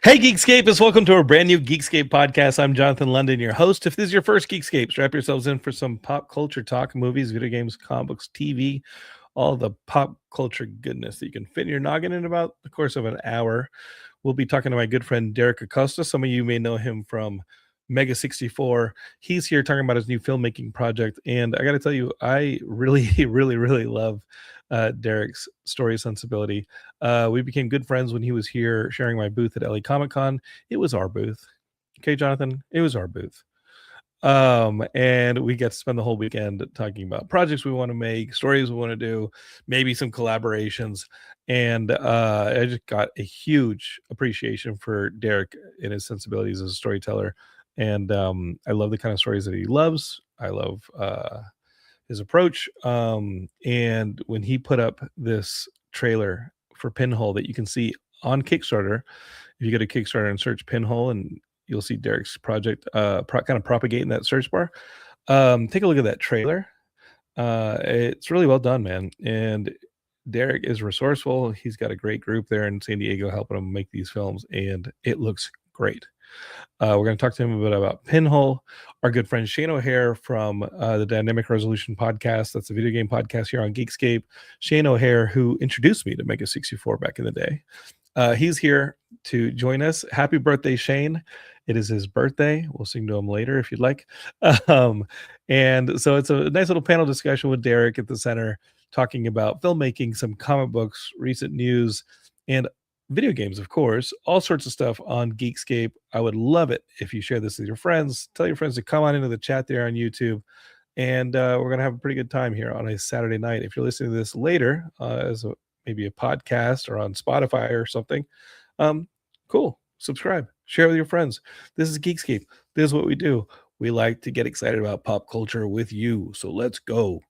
Hey, Geekscapists, welcome to our brand new Geekscape podcast. I'm Jonathan London, your host. If this is your first Geekscape, strap yourselves in for some pop culture talk, movies, video games, comic books, TV, all the pop culture goodness that you can fit in your noggin in about the course of an hour. We'll be talking to my good friend Derrick Acosta. Some of you may know him from Mega 64. He's here talking about his new filmmaking project. And I got to tell you, I really, really love Derrick's story sensibility. We became good friends when he was here sharing my booth at LA Comic Con. It was our booth. Okay, Jonathan, it was our booth. And we get to spend the whole weekend talking about projects we want to make, stories we want to do, maybe some collaborations. And I just got a huge appreciation for Derrick and his sensibilities as a storyteller. And I love the kind of stories that he loves. I love his approach. And when he put up this trailer for Pinhole that you can see on Kickstarter, if you go to Kickstarter and search Pinhole, and you'll see Derrick's project kind of propagating that search bar. Take a look at that trailer. It's really well done, man. And Derrick is resourceful. He's got a great group there in San Diego helping him make these films, and it looks great. We're going to talk to him a bit about Pinhole. Our good friend Shane O'Hare from the Dynamic Resolution podcast, that's a video game podcast here on Geekscape. Shane O'Hare, who introduced me to Mega 64 back in the day. He's here to join us. Happy birthday, Shane. It is his birthday. We'll sing to him later if you'd like. And so it's a nice little panel discussion with Derrick at the center, talking about filmmaking, some comic books, recent news, and video games, of course, all sorts of stuff on Geekscape. I would love it if you share this with your friends. Tell your friends to come on into the chat there on YouTube. And we're going to have a pretty good time here on a Saturday night. If you're listening to this later as maybe a podcast or on Spotify or something, cool. Subscribe. Share with your friends. This is Geekscape. This is what we do. We like to get excited about pop culture with you. So let's go.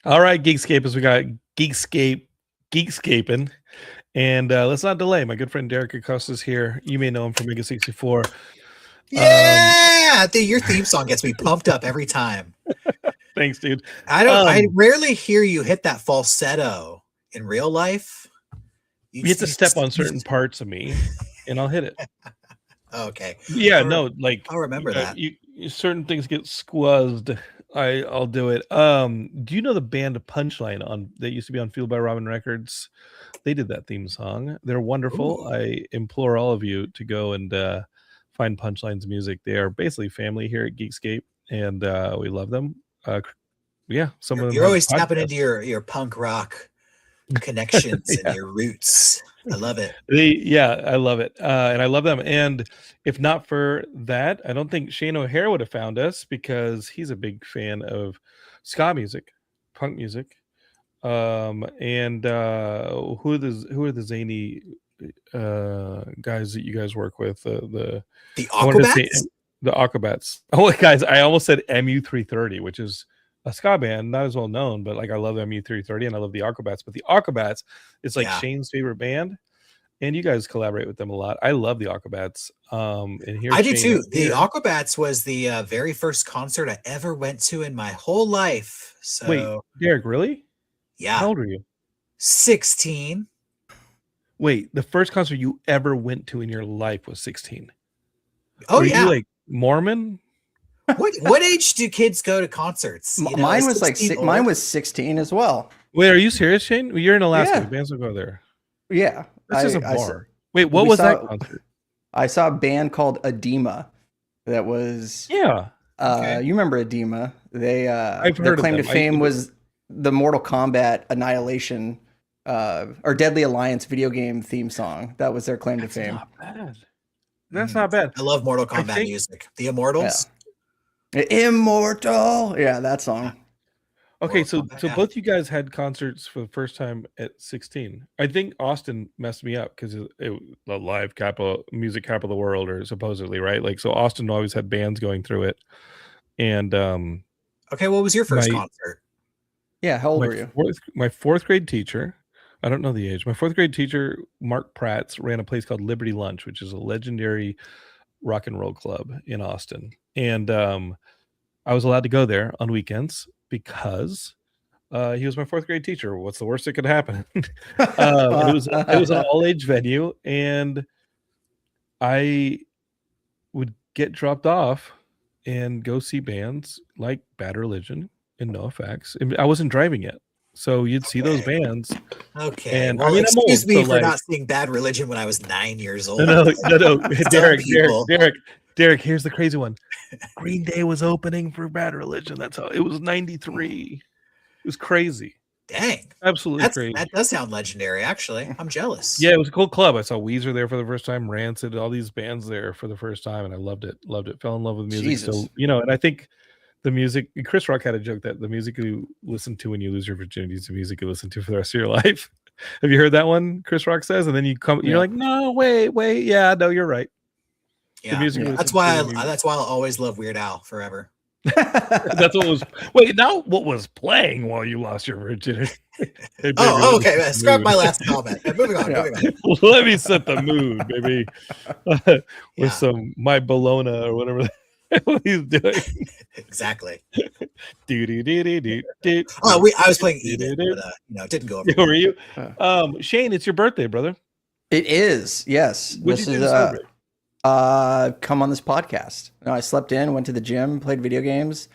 All right, Geekscapists, we got Geekscaping, and let's not delay. My good friend Derrick Acosta is here. You may know him from Mega 64. Yeah, your theme song gets me pumped up every time. Thanks, dude. I rarely hear you hit that falsetto in real life. You have to step on certain parts of me, and I'll hit it. Okay. Yeah, no, like I'll remember that. Certain things get squeezed. I'll do it. Do you know the band Punchline that used to be on Fueled by Robin Records? They did that theme song. They're wonderful. Ooh. I implore all of you to go and find Punchline's music. They are basically family here at Geekscape, and we love them. Yeah, some of them. You're always tapping into your punk rock connections Yeah. And your roots. I love it. I love it. And I love them. And if not for that, I don't think Shane O'Hare would have found us, because he's a big fan of ska music, punk music. And who are the zany guys that you guys work with? The Aquabats? The Aquabats. Oh, guys, I almost said MU330, which is a ska band, not as well known, but like I love MU330 and I love the Aquabats. But the Aquabats is like Shane's favorite band, and you guys collaborate with them a lot. I love the Aquabats. And here I do too. The Aquabats was the very first concert I ever went to in my whole life. So wait, Derrick, really? Yeah. How old are you? 16. Wait, the first concert you ever went to in your life was 16. Oh, were yeah. You like Mormon? What age do kids go to concerts? You know, mine was like mine was 16 as well. Wait, are you serious, Shane? You're in Alaska. Bands will go there. Yeah. This is a bar. Wait, what was that concert? I saw a band called Edema that was you remember Edema. They their claim to fame was the Mortal Kombat Annihilation or Deadly Alliance video game theme song. That was their claim to fame. Not bad. That's not bad. I love Mortal Kombat music. The Immortals. Yeah. Immortal. Yeah, that song. Yeah. Okay, so both you guys had concerts for the first time at 16. I think Austin messed me up because it the live music capital of the world, or supposedly, right? Like, so Austin always had bands going through it. And okay, what was your first concert? Yeah, how old were you? My fourth grade teacher, I don't know the age. My fourth grade teacher, Mark Pratz, ran a place called Liberty Lunch, which is a legendary rock and roll club in Austin. And I was allowed to go there on weekends because he was my fourth grade teacher. What's the worst that could happen? It was an all age venue, and I would get dropped off and go see bands like Bad Religion and NoFX. I wasn't driving yet, so you'd see those bands. Okay, and well, excuse me for not seeing Bad Religion when I was 9 years old. No, Derrick, here's the crazy one. Green Day was opening for Bad Religion. That's how it was. 93. It was crazy. Dang, absolutely crazy. That does sound legendary. Actually, I'm jealous. Yeah, it was a cool club. I saw Weezer there for the first time, Rancid, all these bands there for the first time, and I loved it. Fell in love with music. Jesus. So and I think the music. Chris Rock had a joke that the music you listen to when you lose your virginity is the music you listen to for the rest of your life. Have you heard that one? Chris Rock says, and then you're like, no, wait, yeah, no, you're right. Yeah, that's why I'll always love Weird Al forever. That's what was. Wait, now what was playing while you lost your virginity? Okay. Scrap my last comment. Moving on. Let me set the mood, baby. With some My Bologna or whatever he's doing. Exactly. I was playing Eden, but it didn't go over. Were you? Shane, it's your birthday, brother. It is. Yes. What did you do to celebrate? Come on this podcast. I slept in, went to the gym, played video games,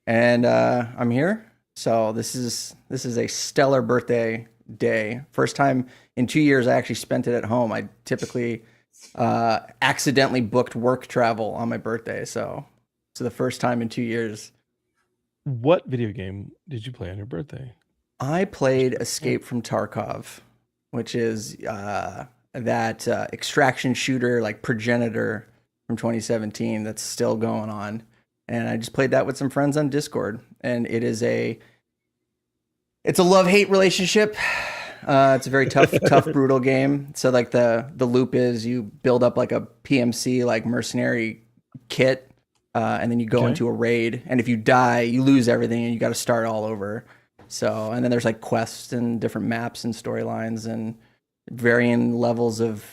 and I'm here. So this is a stellar birthday day. First time in 2 years I actually spent it at home. I typically accidentally booked work travel on my birthday, so it's the first time in 2 years. What video game did you play on your birthday? I played Escape from Tarkov, which is that extraction shooter, like Progenitor from 2017, that's still going on. And I just played that with some friends on Discord, and it's a love-hate relationship. It's a very tough, brutal game. So like the loop is you build up like a PMC, like mercenary kit, and then you go into a raid. And if you die, you lose everything and you got to start all over. So, and then there's like quests and different maps and storylines and varying levels of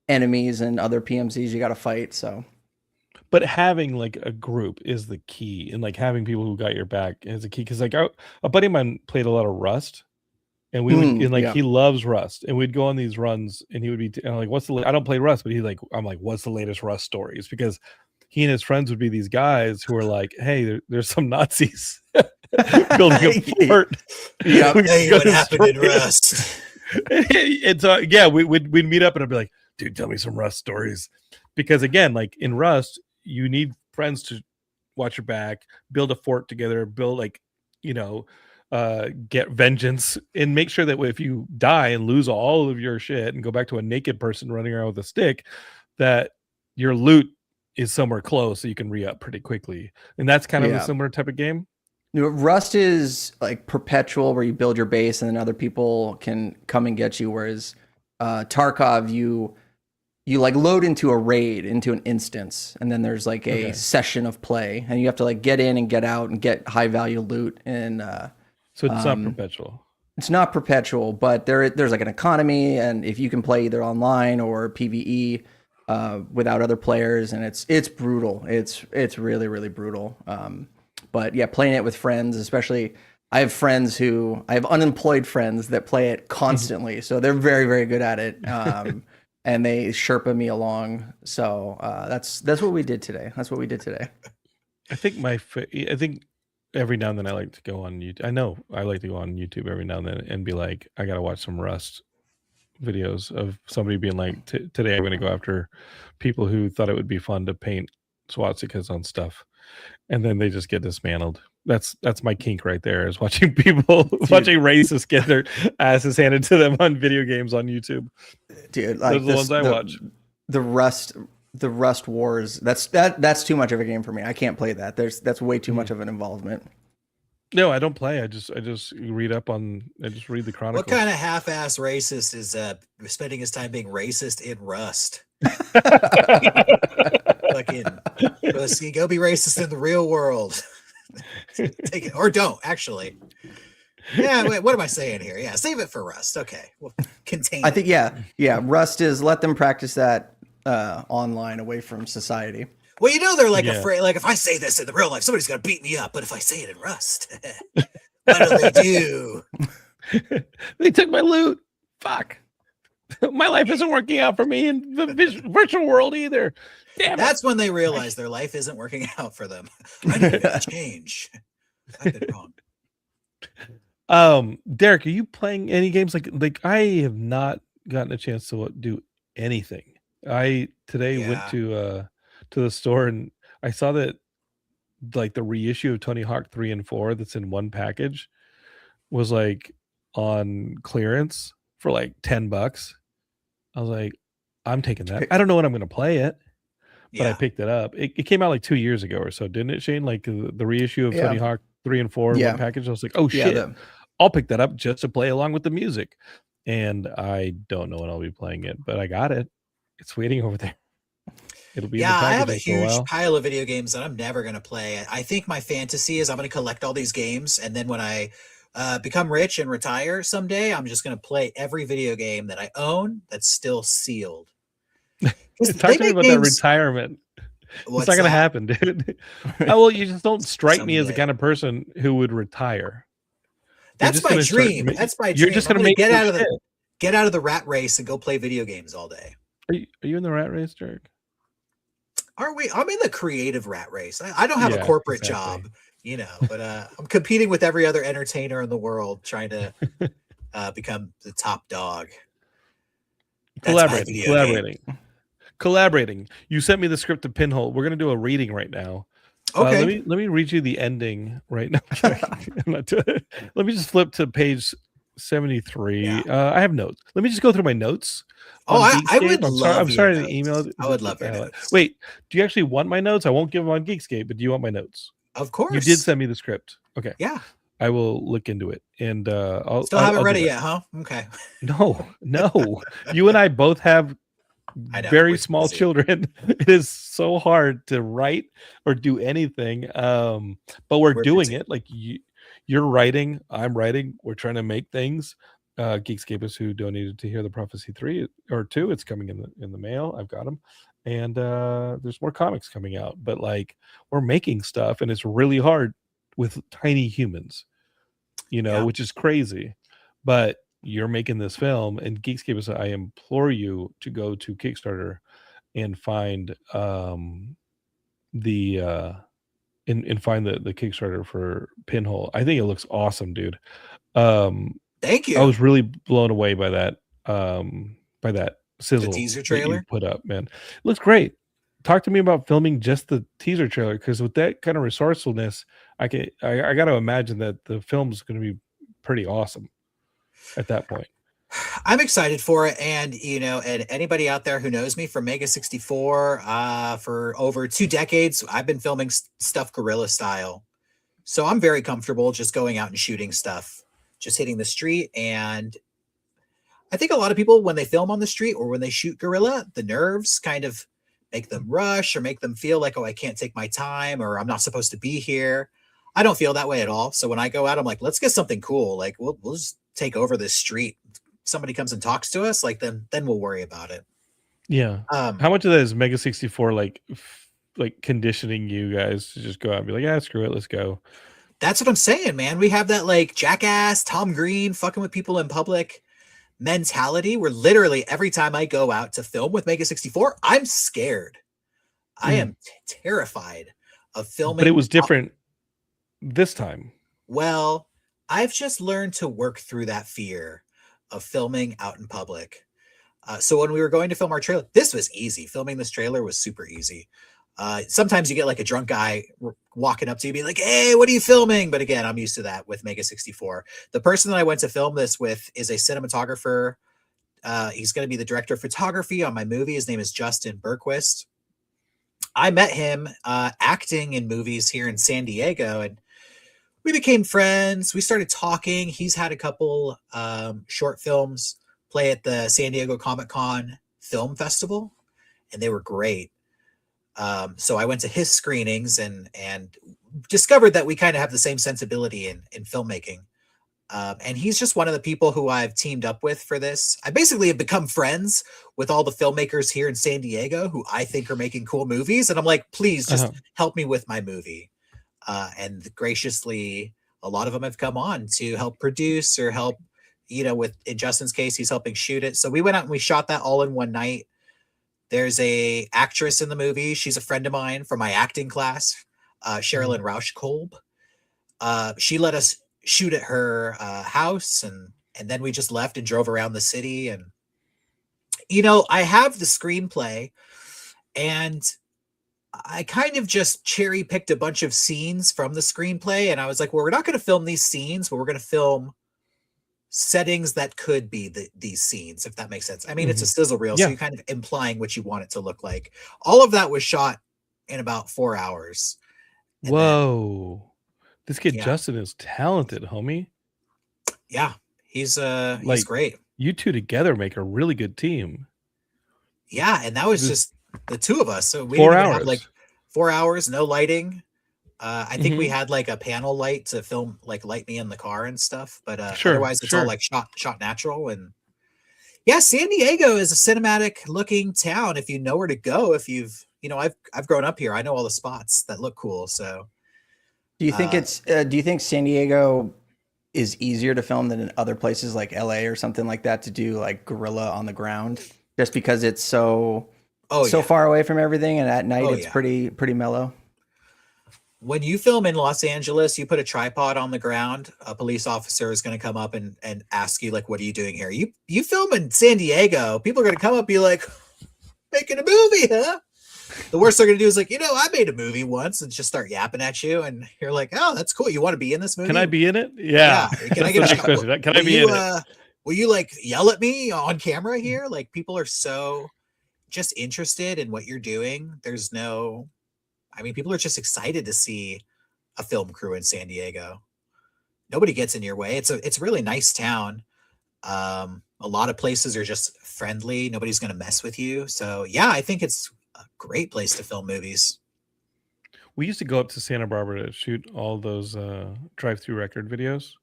enemies and other PMCs you got to fight. So, but having like a group is the key, and like having people who got your back is the key. Because like a buddy of mine played a lot of Rust, and we would he loves Rust, and we'd go on these runs, and he would be and I'm like, what's the I don't play Rust, but I'm like, what's the latest Rust stories? Because he and his friends would be these guys who are like, hey, there's some Nazis building a fort. Yeah, hey, what happened in Rust? It's we'd meet up and I'd be like, dude, tell me some Rust stories, because again, like in Rust, you need friends to watch your back, build a fort together, build get vengeance, and make sure that if you die and lose all of your shit and go back to a naked person running around with a stick, that your loot is somewhere close so you can re-up pretty quickly. And that's kind of a similar type of game. Rust is like perpetual, where you build your base and then other people can come and get you. Whereas Tarkov, you like load into a raid, into an instance, and then there's like a session of play, and you have to like get in and get out and get high value loot. And so it's not perpetual. It's not perpetual, but there's like an economy, and if you can play either online or PvE without other players, and it's brutal. It's really, really brutal. But yeah, playing it with friends, especially, I have unemployed friends that play it constantly, so they're very, very good at it, and they Sherpa me along. So that's what we did today. I think every now and then I like to go on YouTube. I know I like to go on YouTube every now and then and be like, I gotta watch some Rust videos of somebody being like, today I'm going to go after people who thought it would be fun to paint swastikas on stuff. and then they just get dismantled. That's my kink right there, is watching people watching racists get their asses handed to them on video games on YouTube. Dude, like those are the ones I watch. The Rust Wars. That's too much of a game for me. I can't play that. That's way too much of an involvement. No, I don't play. I just read up on. I just read the Chronicles. What kind of half-ass racist is spending his time being racist in Rust? Fucking go be racist in the real world. Take it or don't actually. Yeah, wait, what am I saying here? Yeah, save it for Rust. Okay, well, contain. I think yeah. Rust is let them practice that online away from society. Well, you know they're like afraid. Like if I say this in the real life, somebody's gonna beat me up. But if I say it in Rust, what do they do? They took my loot. Fuck. My life isn't working out for me in the virtual world either. Damn. That's when they realize their life isn't working out for them. I need to change. I've been wrong. Derrick, are you playing any games? Like I have not gotten a chance to do anything. I today went to the store and I saw that like the reissue of Tony Hawk 3 and 4 that's in one package was like on clearance for like $10. I was like, I'm taking that. I don't know when I'm going to play it, but I picked it up. It came out like 2 years ago or so, didn't it, Shane? Like the reissue of Tony Hawk 3 and 4 in one package. I was like, oh shit, I'll pick that up just to play along with the music. And I don't know when I'll be playing it, but I got it. It's waiting over there. It'll be I have a huge pile of video games that I'm never going to play. I think my fantasy is I'm going to collect all these games, and then when I become rich and retire someday, I'm just going to play every video game that I own that's still sealed. Talk to me about that retirement. It's not going to happen, dude. Well, you just don't strike me as the kind of person who would retire. That's my dream. That's my dream. You're just going to get out of the rat race and go play video games all day. Are you in the rat race, Derrick? Are we? I'm in the creative rat race. I don't have a corporate job, but I'm competing with every other entertainer in the world, trying to become the top dog. Collaborating. You sent me the script to Pinhole. We're gonna do a reading right now. Okay. Let me read you the ending right now. I'm not doing it. Let me just flip to page 73. Yeah. I have notes. Let me just go through my notes. I would love. I'm sorry to email. I would love your notes. Wait, do you actually want my notes? I won't give them on Geekscape, but do you want my notes? Of course. You did send me the script. Okay. Yeah. I will look into it, and I'll haven't read it yet, huh? Okay. No. You and I both have very small children. It is so hard to write or do anything. But we're doing it. Like you're writing, I'm writing. We're trying to make things. Geekscapists who donated to Hear the Prophecy 3 or 2. It's coming in the mail. I've got them, and there's more comics coming out. But like we're making stuff, and it's really hard with tiny humans, which is crazy. But you're making this film, and Geekscapists, I implore you to go to Kickstarter and find the Kickstarter for Pinhole. I think it looks awesome, dude. Thank you. I was really blown away by that sizzle, the teaser trailer you put up, man. It looks great. Talk to me about filming just the teaser trailer, because with that kind of resourcefulness, I got to imagine that the film's going to be pretty awesome at that point. I'm excited for it, and and anybody out there who knows me from Mega 64, for over 2 decades, I've been filming stuff guerrilla style, so I'm very comfortable just going out and shooting stuff, just hitting the street. And I think a lot of people, when they film on the street or when they shoot guerrilla, the nerves kind of make them rush or make them feel like, oh, I can't take my time, or I'm not supposed to be here. I don't feel that way at all. So when I go out, I'm like, let's get something cool. Like we'll just take over this street. Somebody comes and talks to us, like then we'll worry about it. Yeah. How much of that is Mega 64 like conditioning you guys to just go out and be like, screw it, let's go? That's what I'm saying, man. We have that like jackass Tom Green fucking with people in public mentality, where literally every time I go out to film with Mega 64, I'm scared. I am terrified of filming. But it was different this time. Well, I've just learned to work through that fear of filming out in public. So when we were going to film our trailer, this was easy. Filming this trailer was super easy. Sometimes you get like a drunk guy walking up to you, be like, "Hey, what are you filming?" But again, I'm used to that with Mega 64. The person that I went to film this with is a cinematographer. He's going to be the director of photography on my movie. His name is Justin Berquist. I met him acting in movies here in San Diego, and we became friends. We started talking. He's had a couple short films play at the San Diego Comic-Con Film Festival, and they were great. So I went to his screenings and discovered that we kind of have the same sensibility in filmmaking. And he's just one of the people who I've teamed up with for this. I basically have become friends with all the filmmakers here in San Diego who I think are making cool movies. And I'm like, please just help me with my movie. And graciously, a lot of them have come on to help produce or help, with, in Justin's case, he's helping shoot it. So we went out and we shot that all in one night. There's a actress in the movie. She's a friend of mine from my acting class, Sherilyn Rauschkolb. She let us shoot at her house, and then we just left and drove around the city. And I have the screenplay, and I kind of just cherry picked a bunch of scenes from the screenplay, and I was like, well, we're not going to film these scenes, but we're going to film settings that could be these scenes, if that makes sense. I mean, it's a sizzle reel, so you're kind of implying what you want it to look like. All of that was shot in about 4 hours. Whoa. This kid Justin is talented, homie. Yeah, he's great. You two together make a really good team. Yeah, and that was just the two of us. So we 4 didn't even hours. have like 4 hours, no lighting. I think we had like a panel light to film, like light me in the car and stuff. But otherwise, it's all like shot natural. And yeah, San Diego is a cinematic looking town. If you know where to go, if you've, I've grown up here. I know all the spots that look cool. So. Do you think do you think San Diego is easier to film than in other places like LA or something like that to do like guerrilla on the ground, just because it's so far away from everything, and at night it's pretty mellow? When you film in Los Angeles, you put a tripod on the ground, a police officer is going to come up and ask you, like, what are you doing here? You film in San Diego, people are going to come up and be like, making a movie, huh? The worst they're going to do is like, I made a movie once, and just start yapping at you. And you're like, oh, that's cool. You want to be in this movie? Can I be in it? Yeah. Can I get a question? Can I be in it? Will you like yell at me on camera here? Like, people are so just interested in what you're doing. People are just excited to see a film crew in San Diego. Nobody gets in your way. It's a really nice town. A lot of places are just friendly. Nobody's going to mess with you. So yeah, I think it's a great place to film movies. We used to go up to Santa Barbara to shoot all those drive-through record videos.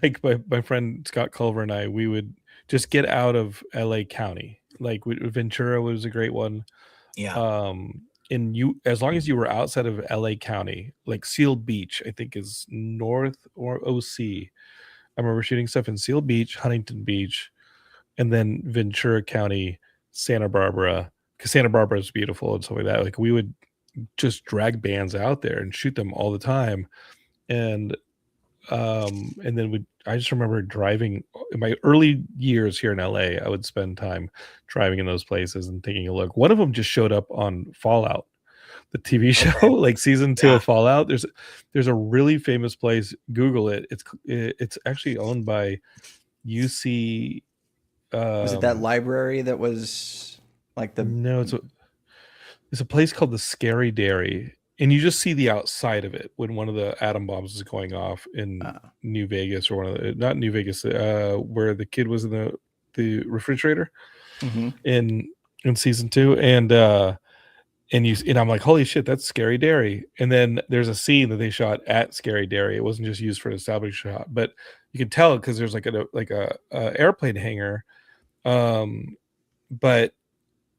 Like my friend Scott Culver and I, we would just get out of LA County. Like Ventura was a great one. Yeah. And as long as you were outside of LA County, like Seal Beach, I think is north or OC. I remember shooting stuff in Seal Beach, Huntington Beach, and then Ventura County, Santa Barbara, because Santa Barbara is beautiful and stuff like that. Like we would just drag bands out there and shoot them all the time. And then I just remember driving in my early years here in LA. I would spend time driving in those places and taking a look. One of them just showed up on Fallout, the TV show, like season 2 of Fallout. There's a really famous place. Google it. It's actually owned by UC. Was it that library that was like the? No, it's a place called the Scary Dairy. And you just see the outside of it when one of the atom bombs is going off in New Vegas, or not New Vegas, where the kid was in the refrigerator in season 2. And I'm like, holy shit, that's Scary Dairy. And then there's a scene that they shot at Scary Dairy. It wasn't just used for an established shot, but you can tell because there's like a airplane hangar. But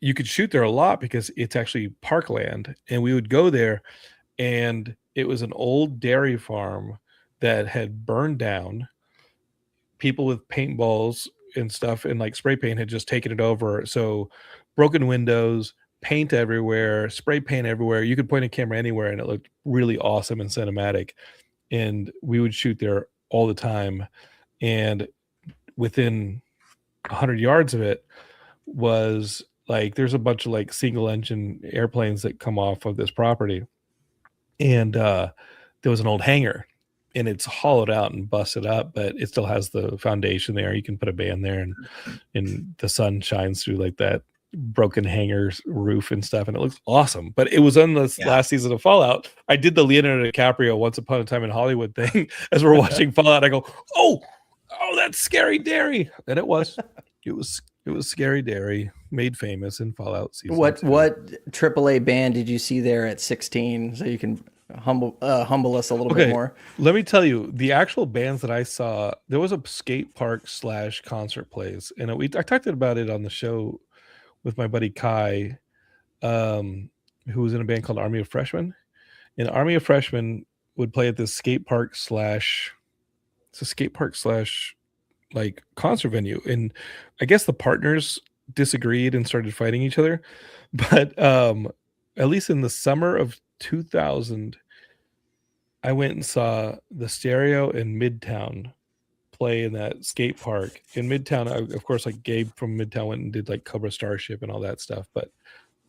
you could shoot there a lot because it's actually parkland, and we would go there, and it was an old dairy farm that had burned down. People with paintballs and stuff and like spray paint had just taken it over. So broken windows, paint everywhere, spray paint everywhere. You could point a camera anywhere and it looked really awesome and cinematic. And we would shoot there all the time. And within 100 yards of it was like there's a bunch of like single engine airplanes that come off of this property, and there was an old hangar, and it's hollowed out and busted up, but it still has the foundation there. You can put a band there, and the sun shines through like that broken hangar roof and stuff, and it looks awesome. But it was on this last season of Fallout. I did the Leonardo DiCaprio Once Upon a Time in Hollywood thing as we're watching Fallout. I go, oh, that's Scary Derry, and it was Scary Derry, made famous in Fallout season. What AAA band did you see there at 16? So you can humble us a little bit more. Let me tell you, the actual bands that I saw, there was a skate park / concert place, and I talked about it on the show with my buddy Kai, who was in a band called Army of Freshmen. And Army of Freshmen would play at this skate park / like concert venue. And I guess the partners disagreed and started fighting each other. But at least in the summer of 2000, I went and saw the Stereo in Midtown play in that skate park in Midtown. Of course, like Gabe from Midtown went and did like Cobra Starship and all that stuff. But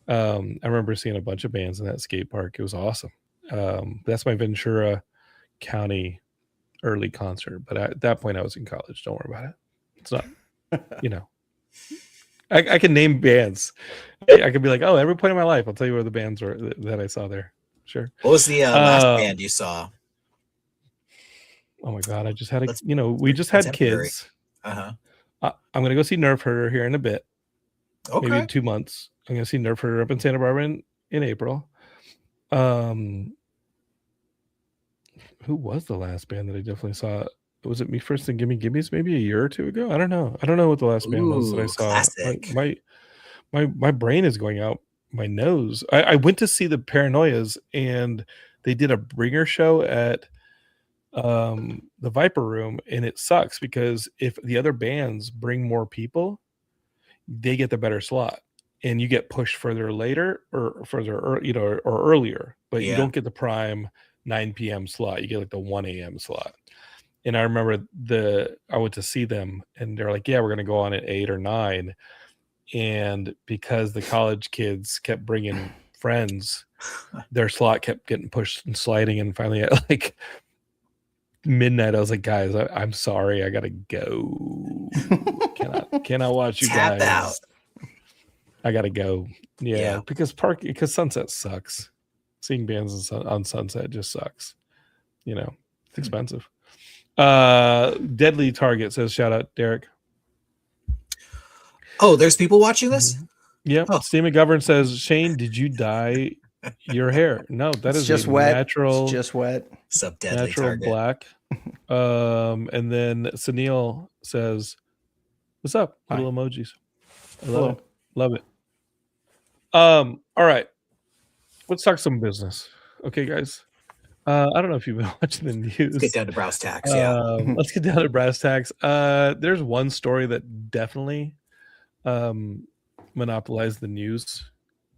I remember seeing a bunch of bands in that skate park. It was awesome. That's my Ventura County early concert. But at that point, I was in college. Don't worry about it. It's not, I can name bands. I could be like, oh, every point in my life, I'll tell you where the bands were that I saw there. Sure. What was the last band you saw? Oh my God, I just had we just had kids. I'm going to go see Nerf Herder here in a bit. Okay. Maybe in 2 months. I'm going to see Nerf Herder up in Santa Barbara in April. Who was the last band that I definitely saw? Was it Me First and Gimme Gimmes maybe a year or two ago? I don't know. I don't know what the last band was that I saw. Classic. My brain is going out my nose. I went to see the Paranoias, and they did a bringer show at the Viper Room, and it sucks because if the other bands bring more people, they get the better slot, and you get pushed further later or further or earlier, but you don't get the prime 9 p.m. slot. You get like the 1 a.m. slot. And I remember I went to see them, and they're like, yeah, we're going to go on at 8 or 9. And because the college kids kept bringing friends, their slot kept getting pushed and sliding. And finally at like midnight, I was like, guys, I'm sorry. I got to go. Cannot watch you guys. Out. I got to go. Yeah. Because Sunset sucks. Seeing bands on Sunset just sucks. It's expensive. Deadly Target says, shout out, Derek. Oh, there's people watching this? Yeah. Oh. Steve McGovern says, Shane, did you dye your hair? No, that is just wet. Natural. It's just wet. Sub Deadly natural Target. Black. And then Sunil says, what's up? Hi. Little emojis. I love it. Love it. All right. Let's talk some business. Okay, guys. I don't know if you've been watching the news. Let's get down to brass tacks. Let's get down to brass tacks. There's one story that definitely monopolized the news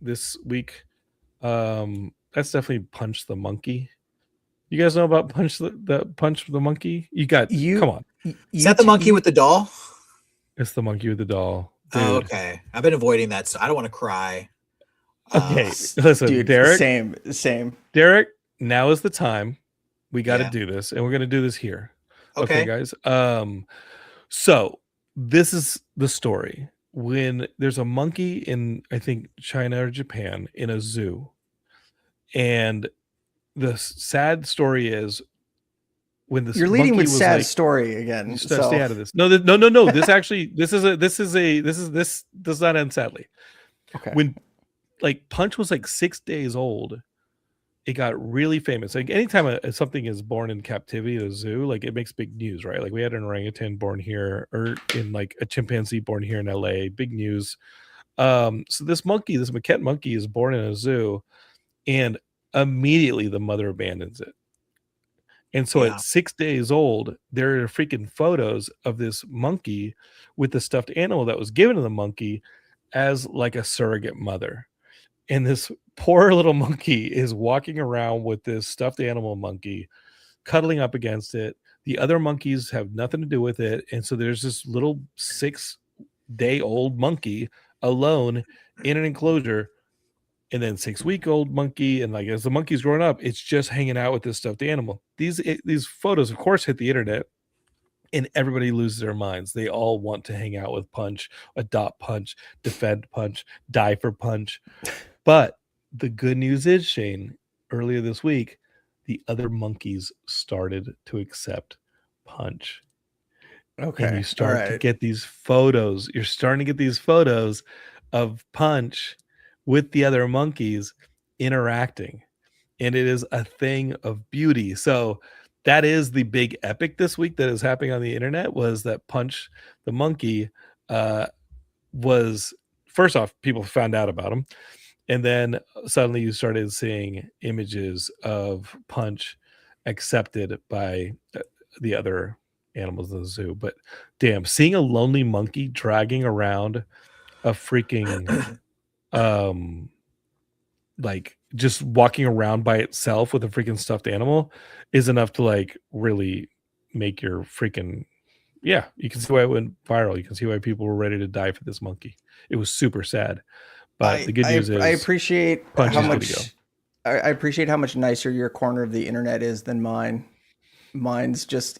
this week. That's definitely Punch the Monkey. You guys know about Punch the Monkey? Come on. Is that the monkey with the doll? It's the monkey with the doll. Dude. Oh, okay. I've been avoiding that, so I don't want to cry. Okay, listen, dude, Derek. Same. Derek, now is the time. We got to do this, and we're going to do this here. Okay, guys. So this is the story. When there's a monkey in, I think, China or Japan in a zoo, and the sad story is when this you're leading with sad like, story again. Stay out of this. No. This does not end sadly. Okay. When like Punch was like 6 days old, it got really famous. Like anytime something is born in captivity at a zoo, like it makes big news, right? Like we had an orangutan born here, or in like a chimpanzee born here in LA, big news. So this maquette monkey is born in a zoo, and immediately the mother abandons it. And so at 6 days old, there are freaking photos of this monkey with the stuffed animal that was given to the monkey as like a surrogate mother. And this poor little monkey is walking around with this stuffed animal monkey, cuddling up against it. The other monkeys have nothing to do with it. And so there's this little 6 6-day-old monkey alone in an enclosure, and then 6-week-old monkey, and like as the monkey's growing up, it's just hanging out with this stuffed animal. These photos, of course, hit the internet, and everybody loses their minds. They all want to hang out with Punch, adopt Punch, defend Punch, die for Punch. But the good news is, Shane, earlier this week, the other monkeys started to accept Punch. Okay. And you start to get these photos. You're starting to get these photos of Punch with the other monkeys interacting. And it is a thing of beauty. So that is the big epic this week that is happening on the internet, was that Punch the monkey was, first off, people found out about him. And then suddenly you started seeing images of Punch accepted by the other animals in the zoo. But damn, seeing a lonely monkey dragging around a freaking like just walking around by itself with a freaking stuffed animal is enough to like really make your freaking, yeah, you can see why it went viral. You can see why people were ready to die for this monkey. It was super sad. But the good news is I appreciate Punch how is good much to go. I appreciate how much nicer your corner of the internet is than mine. Mine's just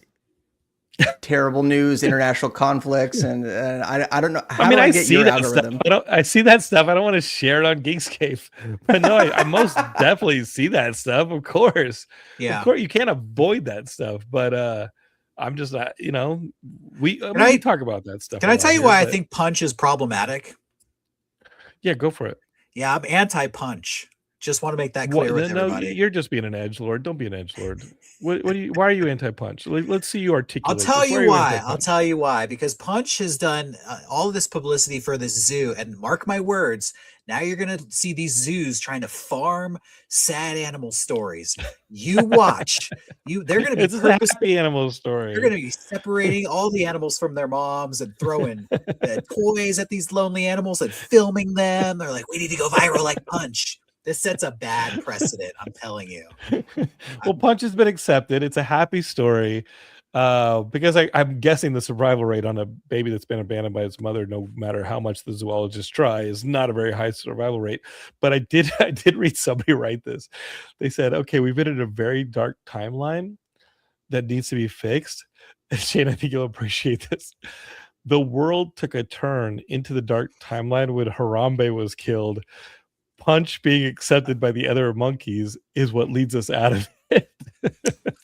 terrible news, international conflicts, and I don't know how do I get see your that algorithm. stuff. I see that stuff. I don't want to share it on Geekscape, but no, I most definitely see that stuff. Of course, Yeah. of course, you can't avoid that stuff. But I'm just not. We talk about that stuff. Can I tell you why I think Punch is problematic? Yeah, go for it. Yeah, I'm anti-Punch. Just want to make that clear with everybody. No, you're just being an edgelord. Don't be an edgelord. Why are you anti-Punch? Let's see you articulate. I'll tell you why. I'll tell you why. Because Punch has done all of this publicity for this zoo, and mark my words, now you're going to see these zoos trying to farm sad animal stories. You watch. They're going to be it's a happy animal story. They're going to be separating all the animals from their moms and throwing toys at these lonely animals and filming them. They're like, we need to go viral like Punch. This sets a bad precedent, I'm telling you. Well, Punch has been accepted. It's a happy story. Because I'm guessing the survival rate on a baby that's been abandoned by its mother, no matter how much the zoologists try, is not a very high survival rate. But I did read somebody write this. They said, okay, we've been in a very dark timeline that needs to be fixed. And Shane, I think you'll appreciate this. The world took a turn into the dark timeline when Harambe was killed. Punch being accepted by the other monkeys is what leads us out of it.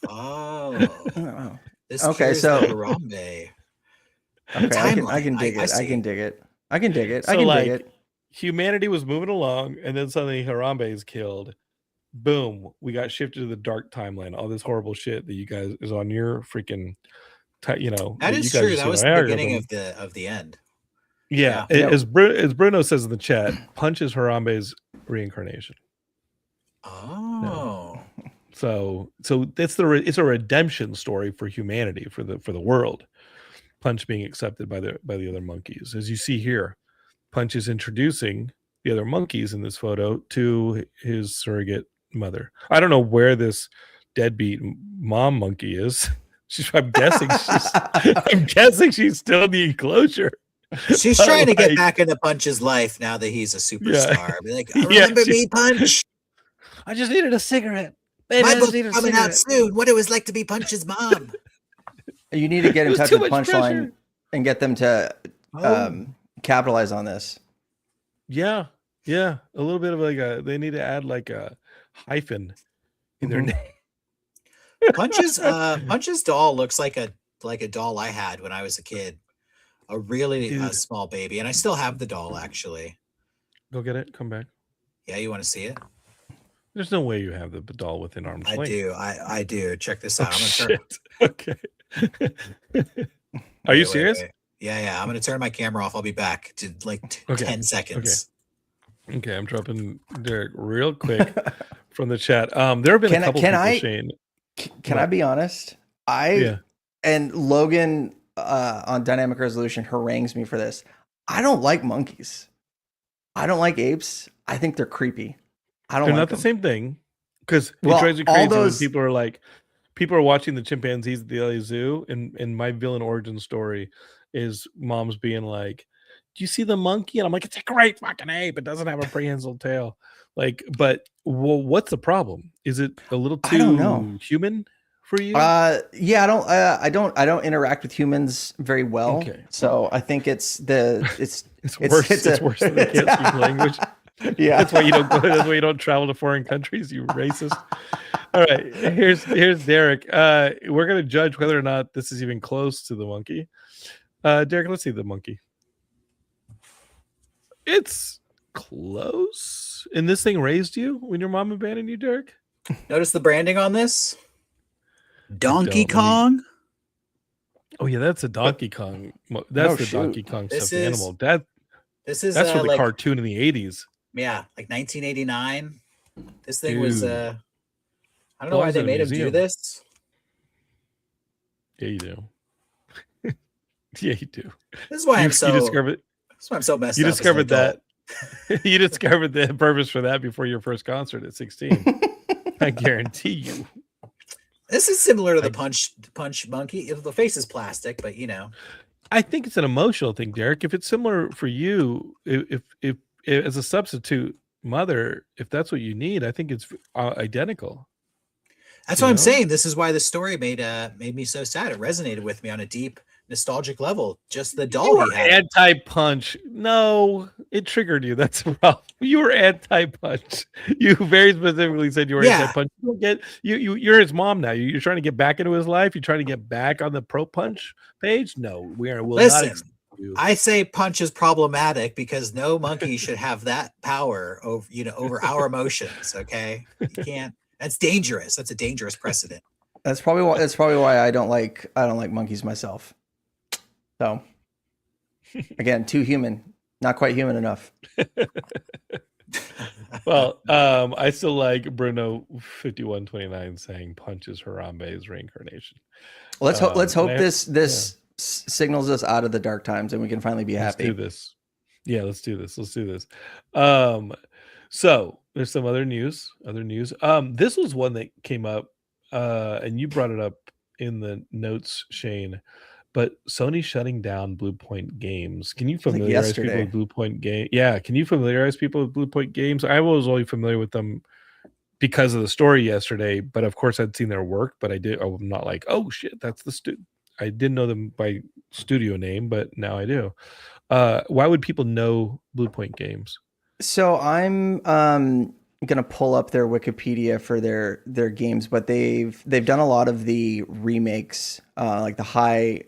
Oh. This Okay, so Harambe. Okay, I can dig it. I can dig it. I can dig it. So I can like, dig it. humanity was moving along, and then suddenly Harambe is killed. Boom, we got shifted to the dark timeline. All this horrible shit that you guys is on your freaking, That is you guys true. That was the beginning of the end. Yeah, as Bruno says in the chat, Punch is Harambe's reincarnation. Oh. No. So it's a redemption story for humanity, for the world. Punch being accepted by the other monkeys. As you see here, Punch is introducing the other monkeys in this photo to his surrogate mother. I don't know where this deadbeat mom monkey is. I'm guessing she's still in the enclosure. She's trying to get back into Punch's life now that he's a superstar. Be like, remember me, Punch? I just needed a cigarette. My book's coming out soon. What it was like to be Punch's mom. You need to get in touch with Punchline and get them to capitalize on this. Yeah. A little bit of they need to add like a hyphen in their name. Punch's doll looks like a doll I had when I was a kid. A really small baby, and I still have the doll actually. Go get it. Come back. Yeah, you want to see it? There's no way you have the doll within arm's length. I do. Check this out. Okay. Are you serious? Wait. Yeah. I'm gonna turn my camera off. I'll be back to 10 seconds. Okay, I'm dropping Derrick real quick from the chat. There have been a couple people, Shane. Can I be honest? And Logan on Dynamic Resolution harangues me for this. I don't like monkeys. I don't like apes. I think they're creepy. They're not the same thing, because it drives me crazy when people are watching the chimpanzees at the LA Zoo, and my villain origin story is moms being like, you see the monkey? And I'm like, it's a great fucking ape. It doesn't have a prehensile tail. Like, but what's the problem? Is it a little I don't know. too human for you? Yeah, I don't interact with humans very well. Okay. So I think it's worse. It's worse than they can't speak language. Yeah, That's why you don't go. That's why you don't travel to foreign countries. You racist. All right, here's Derek. We're gonna judge whether or not this is even close to the monkey. Derek, let's see the monkey. It's close. And this thing raised you when your mom abandoned you, Derek? Notice the branding on this? Donkey Kong? Oh yeah, that's a Donkey Kong. That's the Donkey Kong stuffed animal. This is that's from the like, cartoon in the 80s. Yeah, like 1989. This thing was I don't know why they made him do this. Yeah, you do. Yeah, you do. This is why I'm so That's why I'm so messed up. You discovered that. You discovered the purpose for that before your first concert at 16. I guarantee you. This is similar to the punch monkey. The face is plastic, but you know. I think it's an emotional thing, Derek. If it's similar for you, if as a substitute mother, if that's what you need, I think it's identical. That's what I'm saying. This is why the story made me so sad. It resonated with me on a deep nostalgic level. Just the doll he had. Anti-punch. No, it triggered you. That's the problem. You were anti-punch. You very specifically said you were anti-punch. You're his mom now. You're trying to get back into his life. You're trying to get back on the pro punch page. No, we'll Listen, not. I say punch is problematic because no monkey should have that power over our emotions. Okay, you can't. That's dangerous. That's a dangerous precedent. That's probably why I don't like monkeys myself. So again, too human, not quite human enough. Well, I still like Bruno 5129 saying punch is Harambe's reincarnation. Let's hope this signals us out of the dark times and we can finally be happy. Let's do this. Yeah, let's do this. So there's some other news. This was one that came up, and you brought it up in the notes, Shane. But Sony shutting down Blue Point Games. Can you familiarize people with Blue Point Games? Yeah, can you familiarize people with Blue Point Games? I was only familiar with them because of the story yesterday, but of course I'd seen their work, but I'm not like, oh shit, that's the I didn't know them by studio name, but now I do. Why would people know Blue Point Games? So I'm gonna pull up their Wikipedia for their games, but they've done a lot of the remakes, like the high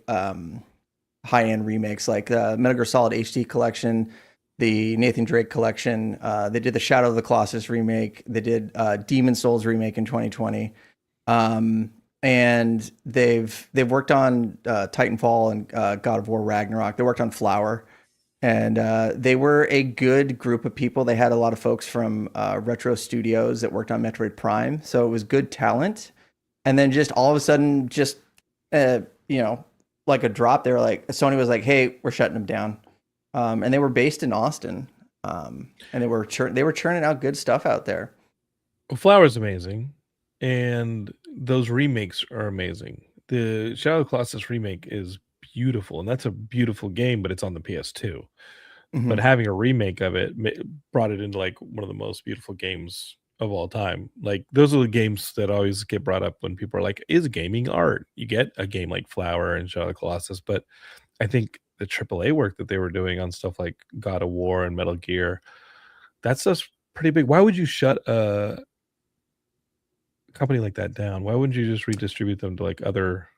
end remakes, like the Metal Gear Solid HD collection, the Nathan Drake collection. They did the Shadow of the Colossus remake. They did Demon Souls remake in 2020, and they've worked on Titanfall and God of War Ragnarok. They worked on Flower. And they were a good group of people. They had a lot of folks from Retro Studios that worked on Metroid Prime. So it was good talent. And then just all of a sudden, just, like a drop, they were like, Sony was like, hey, we're shutting them down. And they were based in Austin. And they were churning out good stuff out there. Well, Flower's amazing. And those remakes are amazing. The Shadow of the Colossus remake is beautiful, and that's a beautiful game, but it's on the PS2. Mm-hmm. But having a remake of it brought it into like one of the most beautiful games of all time. Like those are the games that always get brought up when people are like, is gaming art? You get a game like Flower and Shadow of the Colossus, but I think the AAA work that they were doing on stuff like God of War and Metal Gear, that stuff's pretty big. Why would you shut a company like that down? Why wouldn't you just redistribute them to like other?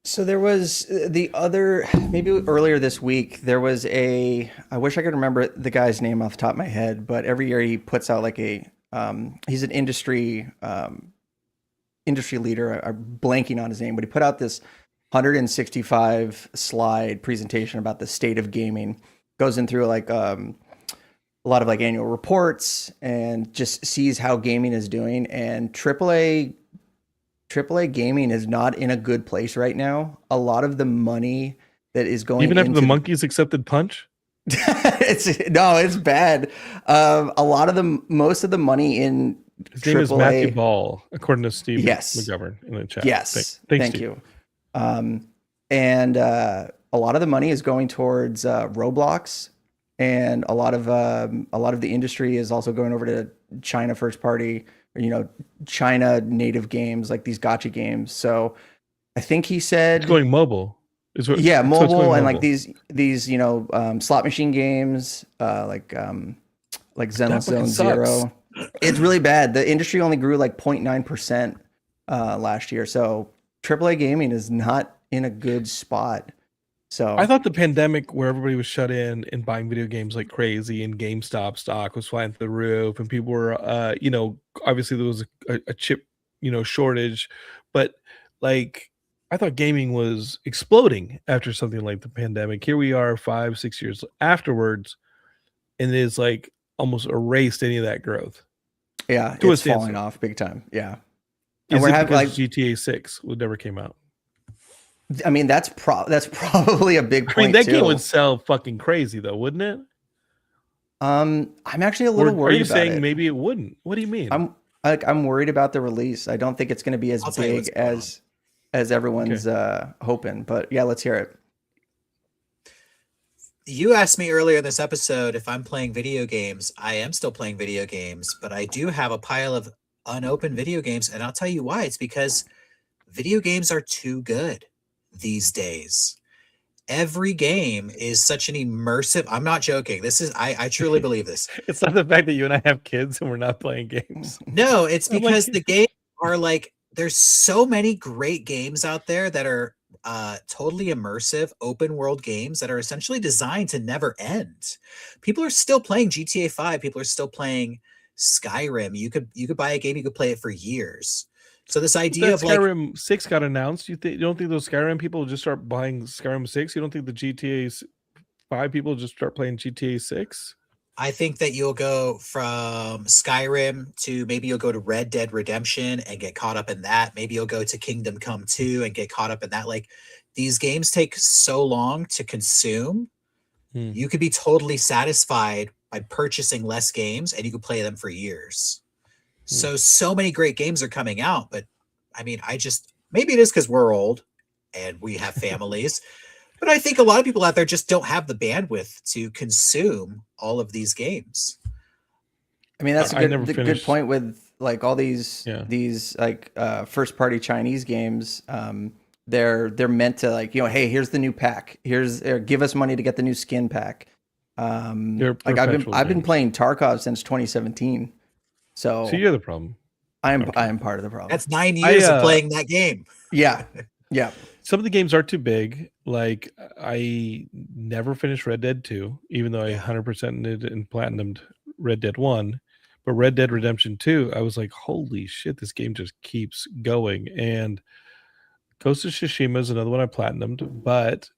So there was maybe earlier this week, there was I wish I could remember the guy's name off the top of my head, but every year he puts out like he's an industry leader. I'm blanking on his name, but he put out this 165 slide presentation about the state of gaming. Goes in through like a lot of like annual reports and just sees how gaming is doing. And AAA gaming is not in a good place right now. A lot of the money that is going even after the monkeys accepted punch. It's bad. Most of the money in his name is Matthew Ball, according to Steve yes. McGovern in the chat. Yes, thanks thank you. And a lot of the money is going towards Roblox, and a lot of the industry is also going over to China first party, or, China native games like these gacha games. So I think he said It's going mobile. yeah, so it's mobile going and like mobile. these slot machine games like Zenless fucking Zone sucks. Zero. It's really bad. The industry only grew like 0.9% last year. So AAA gaming is not in a good spot. So I thought the pandemic, where everybody was shut in and buying video games like crazy, and GameStop stock was flying through the roof, and people were, obviously there was a chip, shortage, but like I thought gaming was exploding after something like the pandemic. Here we are, 5-6 years afterwards, and it is like almost erased any of that growth. yeah, To a it's falling standstill. off big time. Yeah. And Is we're it having because like, GTA 6 would never came out? I mean, that's probably a big I point mean, that too. game would sell fucking crazy though, wouldn't it? I'm actually a Or little are worried you about saying it. maybe it wouldn't? What do you mean? I'm worried about the release. I don't think it's going to be as I'll tell you what's big going as everyone's hoping. But yeah, let's hear it. You asked me earlier in this episode if I'm playing video games. I am still playing video games, but I do have a pile of unopened video games, and I'll tell you why. It's because video games are too good these days. Every game is such an immersive. I'm not joking. This is I truly believe this. It's not the fact that you and I have kids and we're not playing games. No, it's I'm like- because the games are like there's so many great games out there that are totally immersive open world games that are essentially designed to never end. People are still playing GTA 5, people are still playing Skyrim. You could buy a game, you could play it for years. So this idea That of like Skyrim 6 got announced. You don't think those Skyrim people will just start buying Skyrim 6? You don't think the GTA 5 people will just start playing GTA 6? I think that you'll go from Skyrim to maybe you'll go to Red Dead Redemption and get caught up in that. Maybe you'll go to Kingdom Come 2 and get caught up in that. Like these games take so long to consume. You could be totally satisfied by purchasing less games and you could play them for years. So many great games are coming out, but I mean, maybe it is because we're old and we have families. But I think a lot of people out there just don't have the bandwidth to consume all of these games. I mean, that's I never good finished. point with like all these like first party Chinese games. They're meant to like, hey, here's the new pack. Give us money to get the new skin pack. They're Like I've been perpetual playing Tarkov since 2017. So you're the problem. I am part of the problem. That's 9 years of playing that game. Yeah. Yeah. Some of the games are too big. Like I never finished Red Dead 2, even though I 100%ed and platinumed Red Dead 1. But Red Dead Redemption 2, I was like, holy shit, this game just keeps going. And Ghost of Tsushima is another one I platinumed, but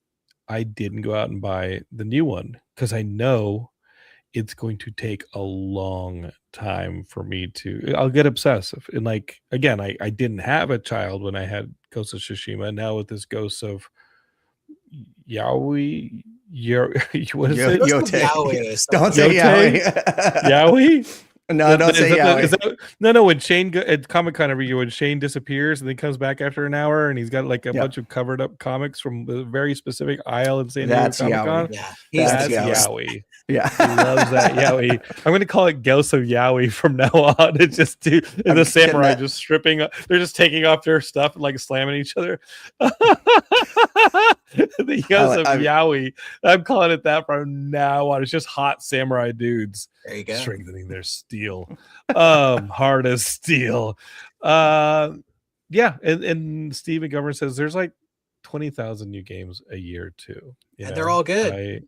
I didn't go out and buy the new one because I know it's going to take a long time for me I'll get obsessive. And like, again, I didn't have a child when I had Ghost of Tsushima. Now with this Ghost of Yaoi, what is it? Yote. Don't say Yaoi. Yaoi? No, don't say Yaoi. No. When Shane at Comic-Con every year, when Shane disappears and then comes back after an hour, and he's got like a bunch of covered up comics from a very specific aisle in San Diego Comic-Con. Yeah, That's Yaoi. Yaoi. Yeah, he loves that Yaoi. I'm going to call it Ghost of Yaoi from now on. It's just the samurai just stripping. They're just taking off their stuff and like slamming each other. The Ghost of Yaoi. I'm calling it that from now on. It's just hot samurai dudes. There you go. Strengthening their steel. Hard as steel. And Steve McGovern says there's like 20,000 new games a year too. And they're all good.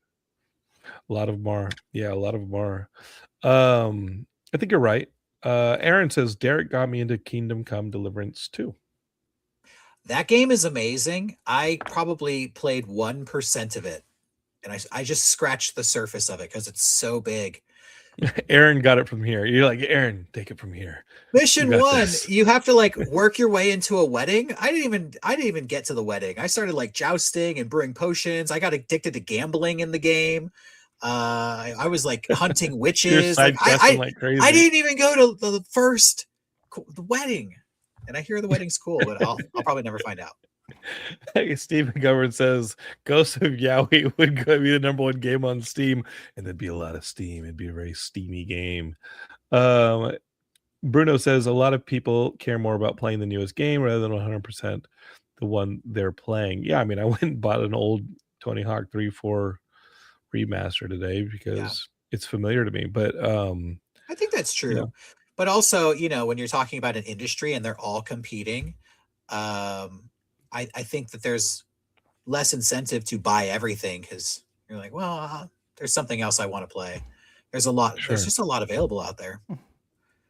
A lot of them are. Yeah, a lot of them are. I think you're right. Aaron says Derek got me into Kingdom Come Deliverance 2. That game is amazing. I probably played 1% of it. And I just scratched the surface of it because it's so big. Aaron got it from here. You're like, Aaron, take it from here. Mission 1, you have to like work your way into a wedding. I didn't even get to the wedding. I started like jousting and brewing potions. I got addicted to gambling in the game. I was like hunting witches. Like, like crazy. I didn't even go to the wedding. And I hear the wedding's cool, but I'll probably never find out. Steve McGovern says Ghost of Yowie would be the #1 game on Steam, and there'd be a lot of steam. It'd be a very steamy game. Bruno says a lot of people care more about playing the newest game rather than 100% the one they're playing. Yeah, I mean, I went and bought an old Tony Hawk 3-4 remaster today because it's familiar to me. But I think that's true. you know, But also, when you're talking about an industry and they're all competing, I think that there's less incentive to buy everything because you're like, well, there's something else I want to play. There's a lot. Sure. There's just a lot available out there.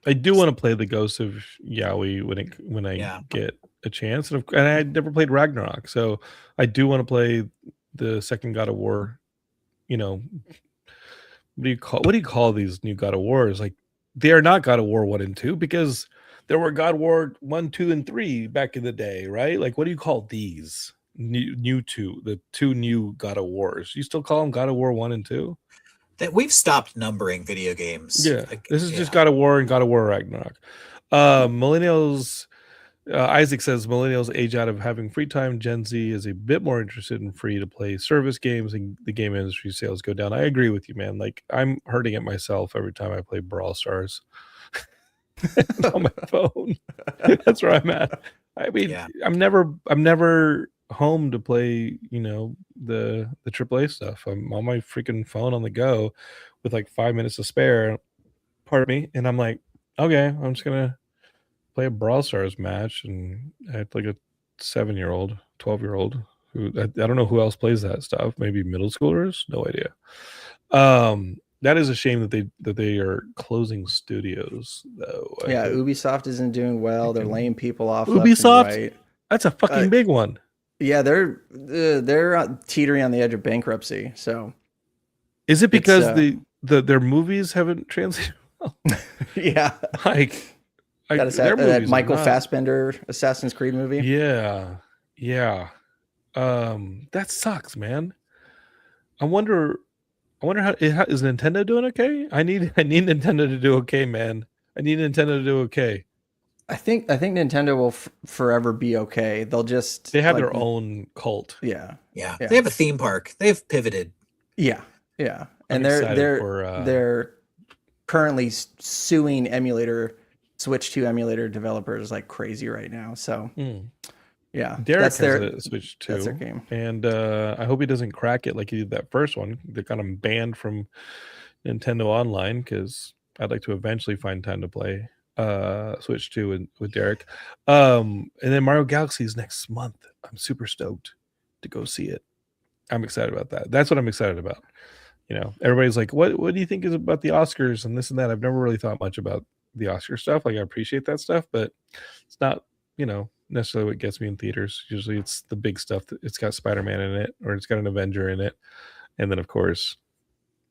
I do want to play the Ghost of Yowie when I get a chance, and I never played Ragnarok, so I do want to play the second God of War. What do you call these new God of Wars? Like, they are not God of War 1 and 2 because there were God of War 1, 2, and 3 back in the day, right? Like, what do you call these the two new God of Wars? You still call them God of War 1 and 2? That we've stopped numbering video games. Yeah, this is just God of War and God of War Ragnarok. Millennials, Isaac says millennials age out of having free time. Gen Z is a bit more interested in free-to-play service games, and the game industry sales go down. I agree with you, man. Like, I'm hurting it myself every time I play Brawl Stars on my phone. That's where I'm at. I mean, I'm never home to play, the AAA stuff. I'm on my freaking phone on the go with like 5 minutes to spare. Pardon me, and I'm like, okay, I'm just gonna play a Brawl Stars match, and I had like a 7-year-old, 12-year-old who I don't know who else plays that stuff. Maybe middle schoolers, no idea. That is a shame that they are closing studios, though. Ubisoft isn't doing well. They're laying people off. Ubisoft, left and right. That's a fucking big one. Yeah, they're teetering on the edge of bankruptcy. So, is it because their movies haven't translated well? Yeah, that Michael Fassbender Assassin's Creed movie. Yeah. That sucks, man. I wonder how is Nintendo doing okay? I need Nintendo to do okay, man. I need Nintendo to do okay. I think Nintendo will forever be okay. They have their own cult. Yeah. They have a theme park. They've pivoted. Yeah. And they're currently suing Switch 2 emulator developers like crazy right now. So yeah, Derrick has a Switch 2. That's their game. And I hope he doesn't crack it like he did that first one. They got him banned from Nintendo Online because I'd like to eventually find time to play Switch 2 with Derrick. And then Mario Galaxy is next month. I'm super stoked to go see it. I'm excited about that. That's what I'm excited about. Everybody's like, what do you think is about the Oscars and this and that? I've never really thought much about the Oscar stuff. Like, I appreciate that stuff, but it's not, necessarily what gets me in theaters. Usually it's the big stuff. It's got Spider-Man in it, or it's got an Avenger in it. And then of course,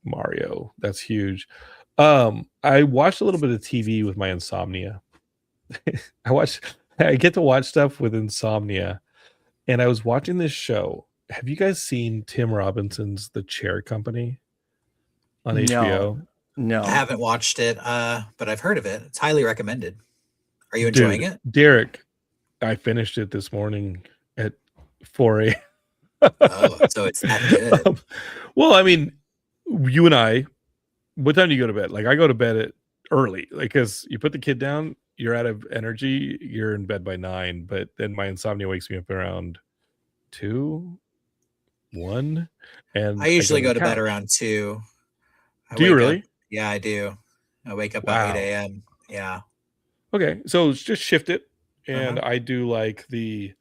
Mario. That's huge. I watched a little bit of TV with my insomnia. I get to watch stuff with insomnia. And I was watching this show. Have you guys seen Tim Robinson's The Chair Company on HBO? No. I haven't watched it, but I've heard of it. It's highly recommended. Are you enjoying it? Derrick, I finished it this morning at 4 a.m. Oh, so it's that good. Well, I mean, you and I, what time do you go to bed? Like, I go to bed early, like, because you put the kid down, you're out of energy, you're in bed by 9, but then my insomnia wakes me up around 2, 1, and I usually go to bed around 2. Do you really? Yeah, I do. I wake up at 8 a.m. Yeah. Okay, so it's just shift it, and I do like the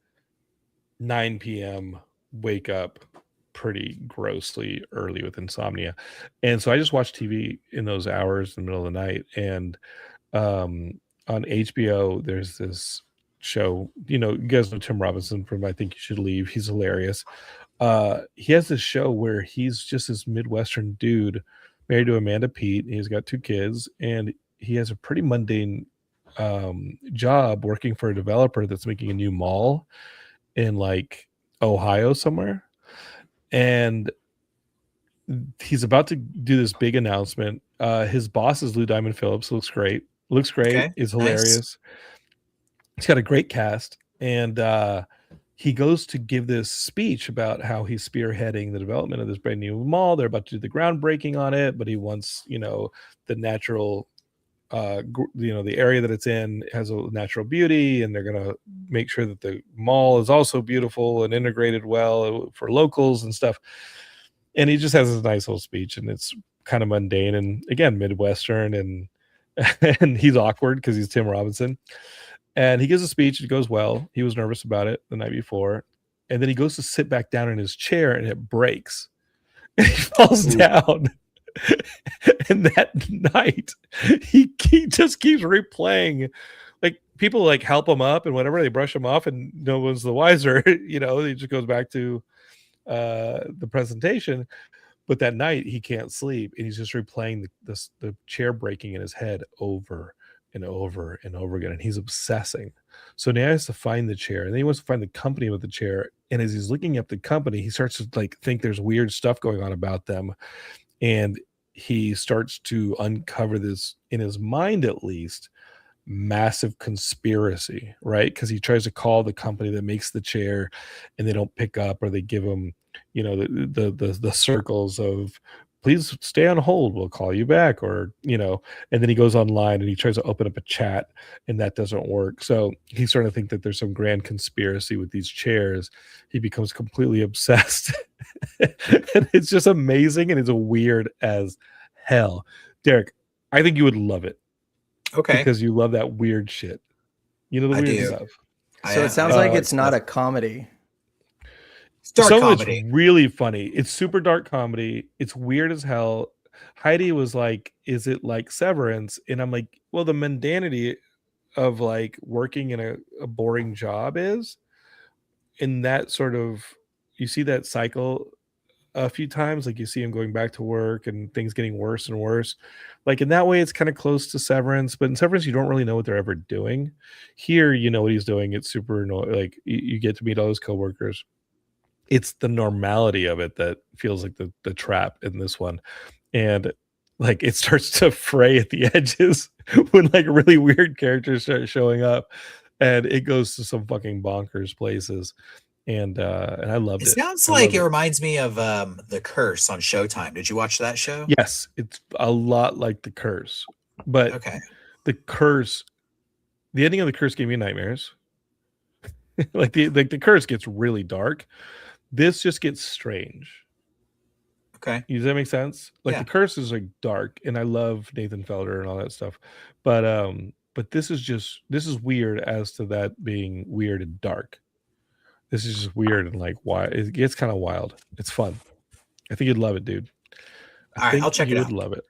9 p.m. wake up pretty grossly early with insomnia. And so I just watch TV in those hours in the middle of the night. And on HBO, there's this show, you guys know Tim Robinson from I Think You Should Leave. He's hilarious. He has this show where he's just this Midwestern dude married to Amanda Peet. He's got 2 kids, and he has a pretty mundane job working for a developer that's making a new mall in like Ohio somewhere. And he's about to do this big announcement. His boss is Lou Diamond Phillips. Looks great. Okay, is hilarious. Nice. He's got a great cast. And he goes to give this speech about how he's spearheading the development of this brand new mall. They're about to do the groundbreaking on it, but he wants, the natural, the area that it's in has a natural beauty, and they're going to make sure that the mall is also beautiful and integrated well for locals and stuff. And he just has this nice little speech, and it's kind of mundane and, again, Midwestern, and and he's awkward because he's Tim Robinson. And he gives a speech. It goes well. He was nervous about it the night before. And then he goes to sit back down in his chair, and it breaks. And he falls down. And that night, he just keeps replaying. Like, people like help him up and whatever. They brush him off, and no one's the wiser. He just goes back to the presentation. But that night, he can't sleep. And he's just replaying the chair breaking in his head over and over and over again, and he's obsessing. So now he has to find the chair, and then he wants to find the company with the chair. And as he's looking up the company, he starts to think there's weird stuff going on about them, and he starts to uncover this, in his mind at least, massive conspiracy, right? Because he tries to call the company that makes the chair, and they don't pick up, or they give him, the circles of, please stay on hold, we'll call you back, or and then he goes online and he tries to open up a chat, and that doesn't work. So he's starting to think that there's some grand conspiracy with these chairs. He becomes completely obsessed. And it's just amazing, and it's weird as hell. Derrick, I think you would love it. Okay. Because you love that weird shit. The weird stuff. So it sounds like it's not a comedy. It's dark Some comedy. of it's really funny. It's super dark comedy. It's weird as hell. Heidi was like, is it like Severance? And I'm like, well, the mundanity of like working in a boring job is, in that sort of, you see that cycle a few times. Like, you see him going back to work and things getting worse and worse. Like, in that way, it's kind of close to Severance, but in Severance, you don't really know what they're ever doing. Here, you know what he's doing. It's super, like, you get to meet all his coworkers. It's the normality of it that feels like the trap in this one. And like, it starts to fray at the edges when like really weird characters start showing up, and it goes to some fucking bonkers places. And I loved it. It sounds like it reminds me of The Curse on Showtime. Did you watch that show? Yes, it's a lot like The Curse. But okay, The Curse, the ending of The Curse gave me nightmares. Like the Curse gets really dark. This just gets strange. Okay. Does that make sense? Like, Yeah. The Curse is like dark, and I love Nathan Felder and all that stuff. But this is weird as to that being weird and dark. This is just weird and like, why it gets kind of wild. It's fun. I think you'd love it, dude. All right, I'll check it out. You would love it.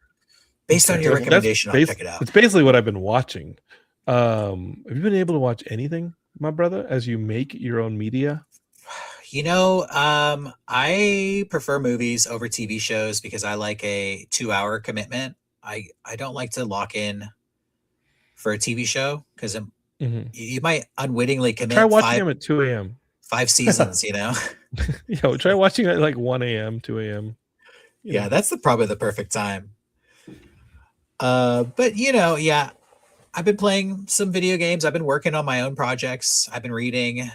Based on your recommendation, I'll check it out. It's basically what I've been watching. Have you been able to watch anything, my brother, as you make your own media? I prefer movies over TV shows because I like a 2-hour commitment. I don't like to lock in for a TV show because you might unwittingly commit. Try watching them at 2 a.m. 5 seasons, Try watching it at like 1 a.m., 2 a.m. Yeah, that's probably the perfect time. But I've been playing some video games. I've been working on my own projects. I've been reading,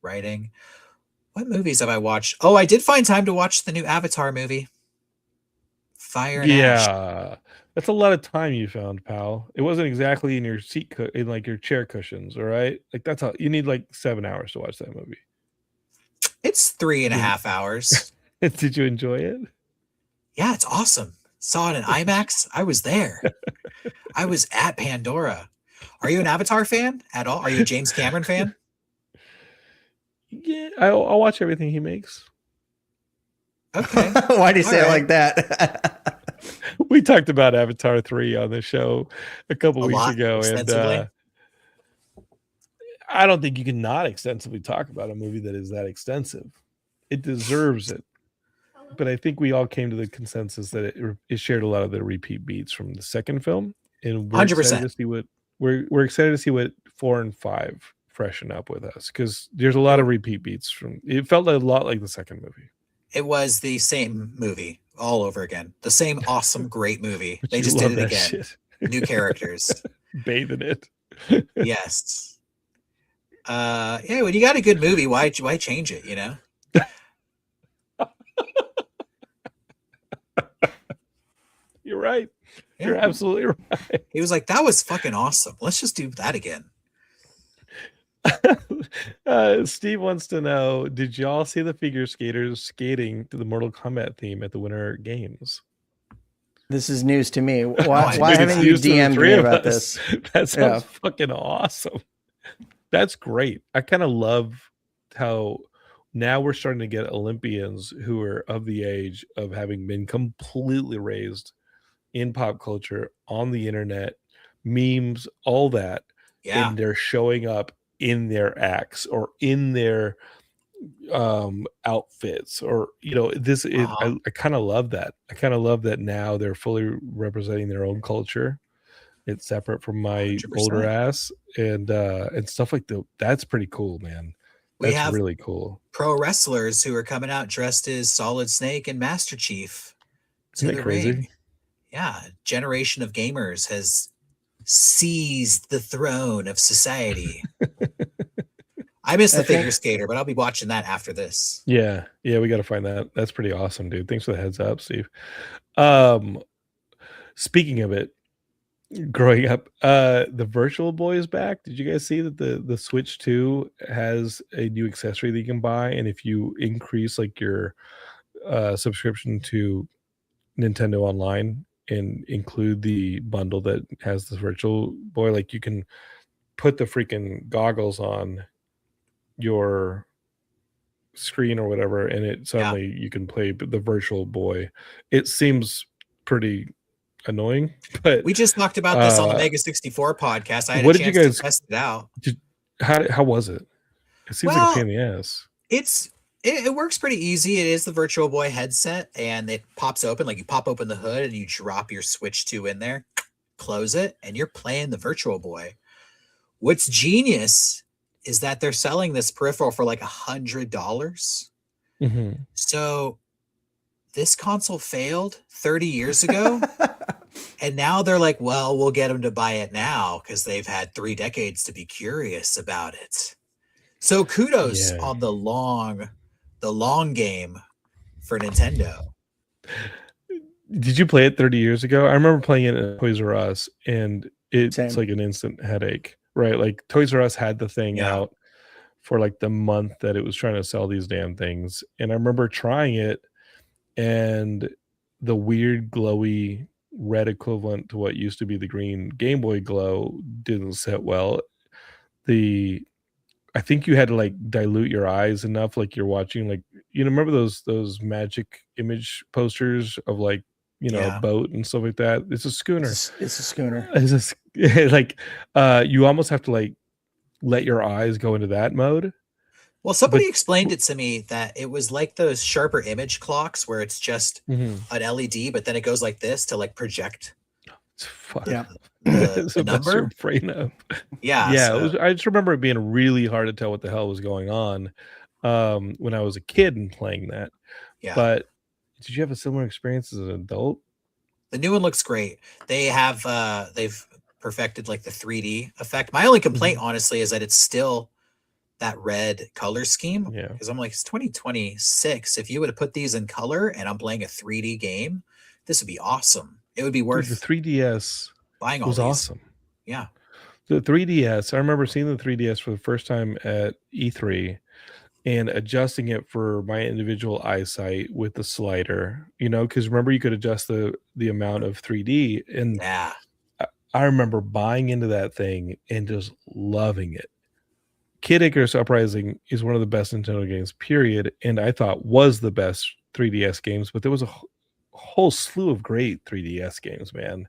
writing. What movies have I watched? Oh, I did find time to watch the new Avatar movie. Fire and Ash. That's a lot of time you found, pal. It wasn't exactly in your seat, in like your chair cushions, all right? Like, that's how you need like 7 hours to watch that movie. It's 3.5 hours. Did you enjoy it? Yeah, it's awesome. Saw it in IMAX. I was there. I was at Pandora. Are you an Avatar fan at all? Are you a James Cameron fan? Yeah, I'll watch everything he makes. Okay. Why do you say it like that? We talked about Avatar 3 on the show a couple weeks ago, and I don't think you can not extensively talk about a movie that is that extensive. It deserves it. But I think we all came to the consensus that it shared a lot of the repeat beats from the second film, and we're 100%. excited to see what we're excited to see what 4 and 5 freshen up with us, because there's a lot of repeat beats from. It felt a lot like the second movie. It was the same movie all over again. The same awesome, great movie. They just did it again. New characters. Bathe in it. Yes. Yeah, when you got a good movie, why change it, you know? You're right. Yeah. You're absolutely right. He was like, that was fucking awesome. Let's just do that again. Steve wants to know, did y'all see the figure skaters skating to the Mortal Kombat theme at the Winter Games? This is news to me. I Why didn't haven't It's you news to the DM'd three me of about us. this? That sounds fucking awesome. That's great. I kind of love how now we're starting to get Olympians who are of the age of having been completely raised in pop culture, on the internet, memes, all that, Yeah. and they're showing up in their acts or in their outfits, or this is I kind of love that. I kind of love that now they're fully representing their own culture. It's separate from my 100%. older ass, and stuff like that's pretty cool, man. We That's have really cool. pro wrestlers who are coming out dressed as Solid Snake and Master Chief to Isn't the that crazy? ring. Yeah, generation of gamers has seized the throne of society. I missed the figure skater, but I'll be watching that after this. Yeah, we got to find that. That's pretty awesome, dude. Thanks for the heads up, Steve. Speaking of it, growing up, the Virtual Boy is back. Did you guys see that the Switch 2 has a new accessory that you can buy, and if you increase like your subscription to Nintendo Online and include the bundle that has the Virtual Boy, like you can put the freaking goggles on your screen or whatever, and it suddenly you can play the Virtual Boy. It seems pretty annoying, but we just talked about this on the Mega 64 podcast. I had what a did you chance guys to test it out. How was it? It seems like a pain in the ass. It works pretty easy. It is the Virtual Boy headset, and it pops open. Like you pop open the hood and you drop your Switch 2 in there, close it, and you're playing the Virtual Boy. What's genius is that they're selling this peripheral for like $100. So this console failed 30 years ago. And now they're like, well, we'll get them to buy it now because they've had 3 decades to be curious about it. So kudos on the long game for Nintendo. Did you play it 30 years ago? I remember playing it at Toys R Us, and it's like an instant headache, right? Like Toys R Us had the thing out for like the month that it was trying to sell these damn things. And I remember trying it, and the weird glowy red equivalent to what used to be the green Game Boy glow didn't set well. I think you had to like dilute your eyes enough, like you're watching, like, remember those magic image posters of like, a boat and stuff like that? It's a schooner. It's a schooner. It's like you almost have to like let your eyes go into that mode. Well, somebody explained it to me that it was like those sharper image clocks where it's just an LED, but then it goes like this to like project. The number you're afraid of. I just remember it being really hard to tell what the hell was going on when I was a kid and playing that. But did you have a similar experience as an adult? The new one looks great. They have they've perfected like the 3D effect. My only complaint, honestly, is that it's still that red color scheme. Because I'm like, it's 2026. If you would have put these in color and I'm playing a 3D game, this would be awesome. It would be worth the 3DS buying all was these. Awesome. Yeah. The 3DS, I remember seeing the 3DS for the first time at E3 and adjusting it for my individual eyesight with the slider, because remember you could adjust the amount of 3D. And I remember buying into that thing and just loving it. Kid Icarus Uprising is one of the best Nintendo games, period, and I thought was the best 3DS games, but there was a whole slew of great 3DS games, man.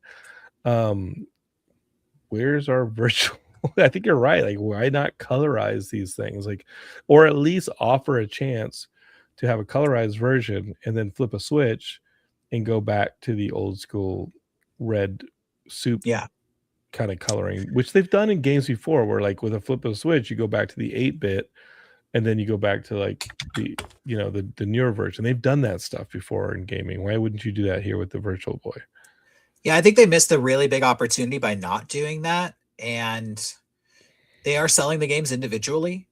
Where's our virtual? I think you're right. Like, why not colorize these things? Like, or at least offer a chance to have a colorized version and then flip a switch and go back to the old school red soup kind of coloring, which they've done in games before, where like with a flip of a switch, you go back to the 8-bit and then you go back to like the newer version. They've done that stuff before in gaming. Why wouldn't you do that here with the Virtual Boy? Yeah, I think they missed a really big opportunity by not doing that. And They are selling the games individually,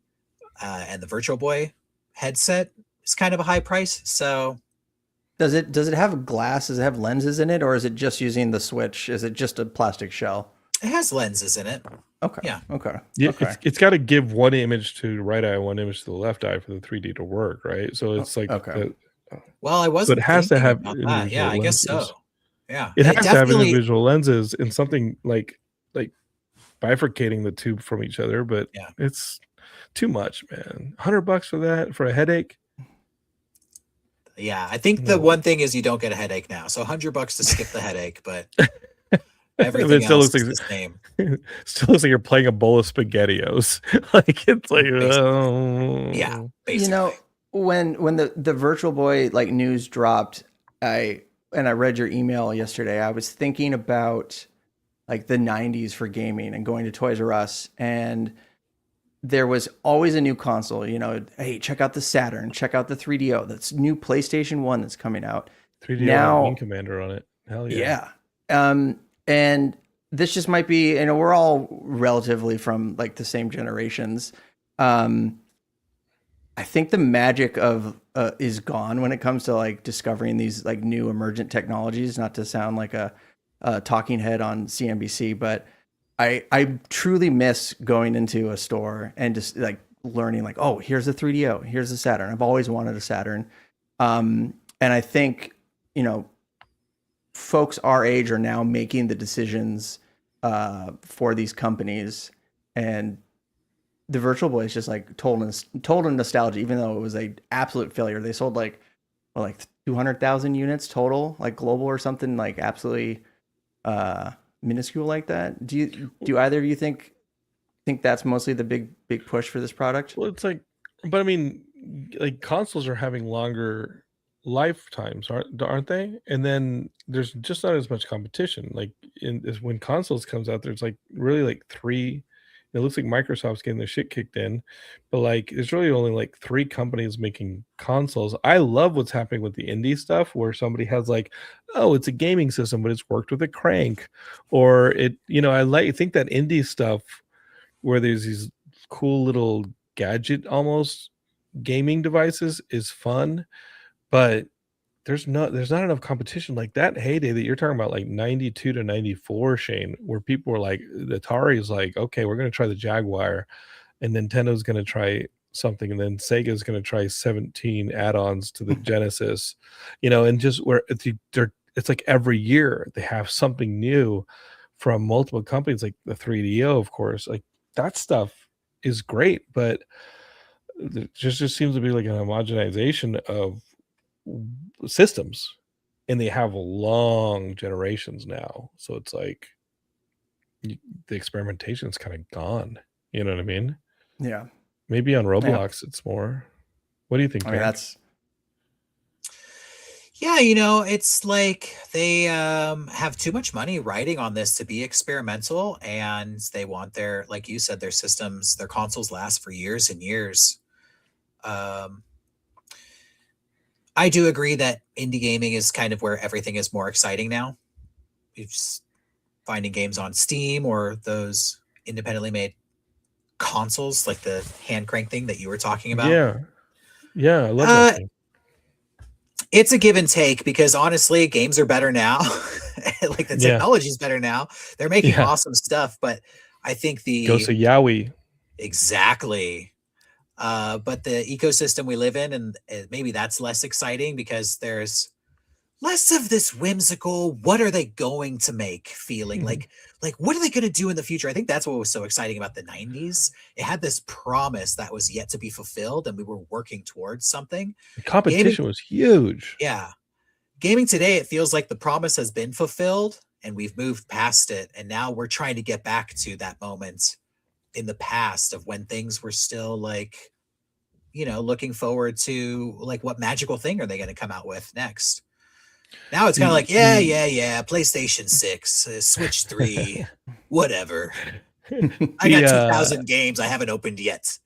and the Virtual Boy headset is kind of a high price. So Does it have glass? Does it have lenses in it, or is it just using the Switch? Is it just a plastic shell? it has lenses in it. Okay. Yeah. Okay. Yeah, Okay. it's got to give one image to the right eye, one image to the left eye for the 3D to work, right? So it's like Okay. Well, I so wasn't it has to thinking have about that. Yeah, individual I guess lenses. so. Yeah, It it has to have definitely. individual lenses and something like bifurcating the two from each other, but Yeah. it's too much, man. $100 for that for a headache. Yeah, I think the one thing is you don't get a headache now. So $100 to skip the headache, but everything still else looks is like the same. still looks like you're playing a bowl of SpaghettiOs. Like it's like Yeah, You basically. know, when the Virtual Boy like news dropped, I read your email yesterday. I was thinking about like the 90s for gaming and going to Toys R Us, and there was always a new console, you know, hey, check out the Saturn, check out the 3DO. That's new PlayStation 1 that's coming out. 3D Wing Now, Commander on it. Hell yeah. yeah. And this just might be, you know, we're all relatively from like the same generations. I think the magic of is gone when it comes to like discovering these like new emergent technologies. Not to sound like a talking head on CNBC, but I truly miss going into a store and just like learning like, oh, here's a 3DO, here's a Saturn. I've always wanted a Saturn, and I think, you know, folks our age are now making the decisions for these companies, and the Virtual Boy is just like total nostalgia, even though it was a absolute failure. They sold like 200,000 units total, like global or something, like absolutely minuscule like that. Do either of you think that's mostly the big push for this product? Well, it's like, but I mean, like consoles are having longer lifetimes, aren't they? And then there's just not as much competition. Like when consoles comes out, there's like really like three. It looks like Microsoft's getting their shit kicked in, but like there's really only like three companies making consoles. I love what's happening with the indie stuff where somebody has like, oh, it's a gaming system, but it's worked with a crank, or it, you know, I think that indie stuff where there's these cool little gadget almost gaming devices is fun, but there's not enough competition like that heyday that you're talking about, like 92 to 94, Shane, where people were like, the Atari's like, okay, we're going to try the Jaguar, and Nintendo's going to try something, and then Sega's going to try 17 add-ons to the Genesis, you know, and just where it's like every year they have something new from multiple companies, like the 3DO, of course. Like that stuff is great, but it just seems to be like an homogenization of systems, and they have long generations now, so it's like the experimentation is kind of gone, you know what I mean? Yeah. Maybe on Yeah. Roblox it's more. What do you think, I mean, Derek? Yeah, you know, it's like they have too much money riding on this to be experimental, and they want their, like you said, their systems, their consoles last for years and years. I do agree that indie gaming is kind of where everything is more exciting now. It's finding games on Steam or those independently made consoles, like the hand crank thing that you were talking about. Yeah, I love that thing. It's a give and take because honestly, games are better now. Like the technology is better now. They're making awesome stuff, but I think Ghost of Yowie. Exactly. But the ecosystem we live in, and maybe that's less exciting because there's less of this whimsical, what are they going to make feeling like what are they going to do in the future? I think that's what was so exciting about the 90s. It had this promise that was yet to be fulfilled, and we were working towards something. The competition was huge. Yeah. Gaming today, it feels like the promise has been fulfilled and we've moved past it. And now we're trying to get back to that moment in the past of when things were still like, you know, looking forward to like what magical thing are they going to come out with next? Now it's kind of like, yeah, PlayStation 6, Switch 3, whatever. I got 2,000 games I haven't opened yet.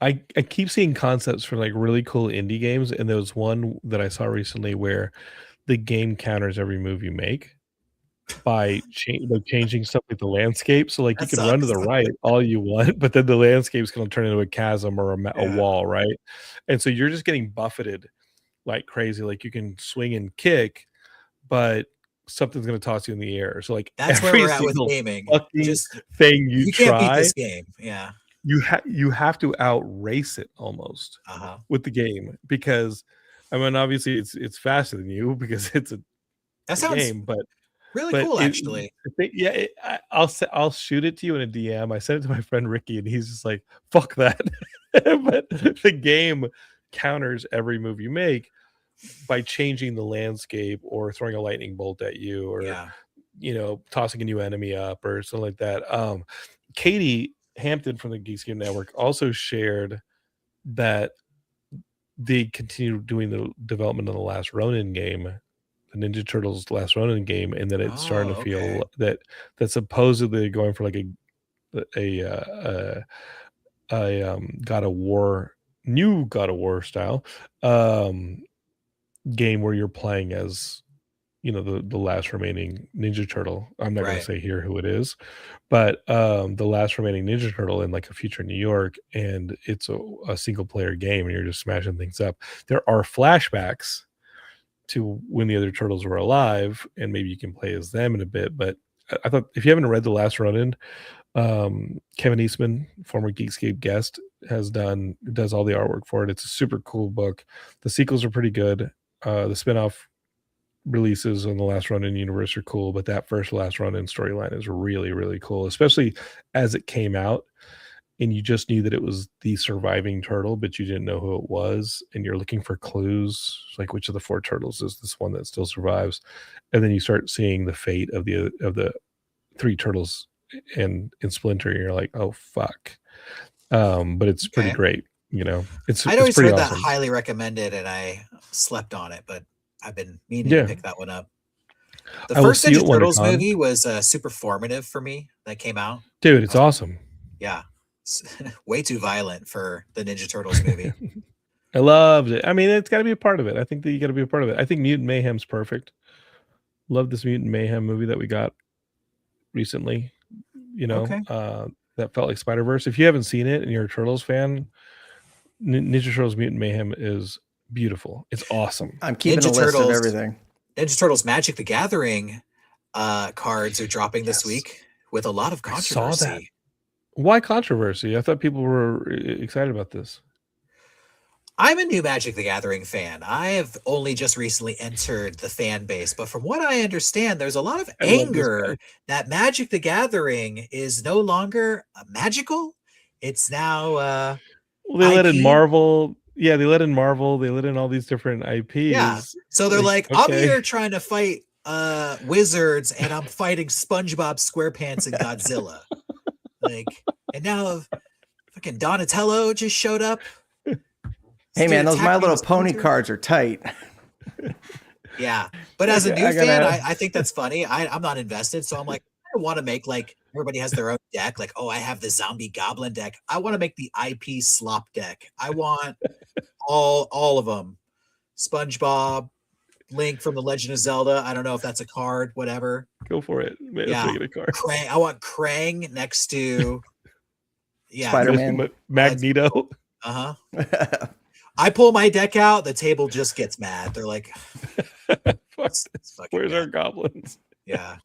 I keep seeing concepts for like really cool indie games, and there was one that I saw recently where the game counters every move you make. by changing stuff like the landscape. So like That you can run to sucks. the right all you want, but then the landscape's going to turn into a chasm or a wall, right? And so you're just getting buffeted like crazy. Like you can swing and kick, but something's going to toss you in the air. So like That's where every we're at with single gaming. fucking Just thing you can't beat try, this game. Yeah. you have to outrace it almost Uh-huh. with the game, because I mean obviously it's faster than you because it's a That sounds game, but really cool, actually. I'll shoot it to you in a DM. I sent it to my friend Ricky, and he's just like, "Fuck that." But the game counters every move you make by changing the landscape or throwing a lightning bolt at you, or tossing a new enemy up or something like that. Katie Hampton from the Geekscape Network also shared that they continue doing the development of the Last Ronin game, the Ninja Turtles Last Ronin game, and that it's starting to feel that supposedly going for like a God of War, new God of War style game where you're playing as the last remaining Ninja Turtle. I'm not going to say here who it is, but the last remaining Ninja Turtle in like a future New York, and it's a single player game, and you're just smashing things up. There are flashbacks to when the other turtles were alive, and maybe you can play as them in a bit. But I thought, if you haven't read The Last Ronin, Kevin Eastman, former Geekscape guest, does all the artwork for it. It's a super cool book. The sequels are pretty good. The spinoff releases in the Last Ronin universe are cool, but that first Last Ronin storyline is really, really cool, especially as it came out and you just knew that it was the surviving turtle, but you didn't know who it was, and you're looking for clues, like which of the 4 turtles is this one that still survives, and then you start seeing the fate of the 3 turtles in Splinter, and you're like, oh fuck. But it's pretty great, it's I'd always pretty heard awesome. that highly recommended, and I slept on it, but I've been meaning to pick that one up. The first Ninja Turtles movie was super formative for me. That came out, dude. It's awesome. Yeah, way too violent for the Ninja Turtles movie. I loved it. I mean, it's got to be a part of it. I think that you got to be a part of it. I think Mutant Mayhem's perfect. Love this Mutant Mayhem movie that we got recently. That felt like Spider-Verse. If you haven't seen it and you're a Turtles fan, Ninja Turtles Mutant Mayhem is beautiful. It's awesome. I'm keeping a list of everything. Ninja Turtles Magic the Gathering cards are dropping this week with a lot of controversy. I saw that. Why controversy? I thought people were excited about this. I'm a new Magic the Gathering fan. I have only just recently entered the fan base, but from what I understand, there's a lot of anger that Magic the Gathering is no longer magical. It's now well, they let in Marvel. Yeah, they let in Marvel. They let in all these different IPs. Yeah. So they're like, I'm here trying to fight wizards, and I'm fighting SpongeBob SquarePants and Godzilla. And now fucking Donatello just showed up. Hey man, those My Little Pony cards are tight. Yeah, but as a new fan, I think that's funny. I'm not invested, so I'm like, I want to make like everybody has their own deck. Like, oh, I have the zombie goblin deck. I want to make the IP slop deck. I want all of them. SpongeBob, Link from The Legend of Zelda. I don't know if that's a card. Whatever. Go for it. Man, let's make it a card. Krang. I want Krang next to Spider-Man, Magneto. I pull my deck out, the table just gets mad. They're like, where's our goblins? Yeah.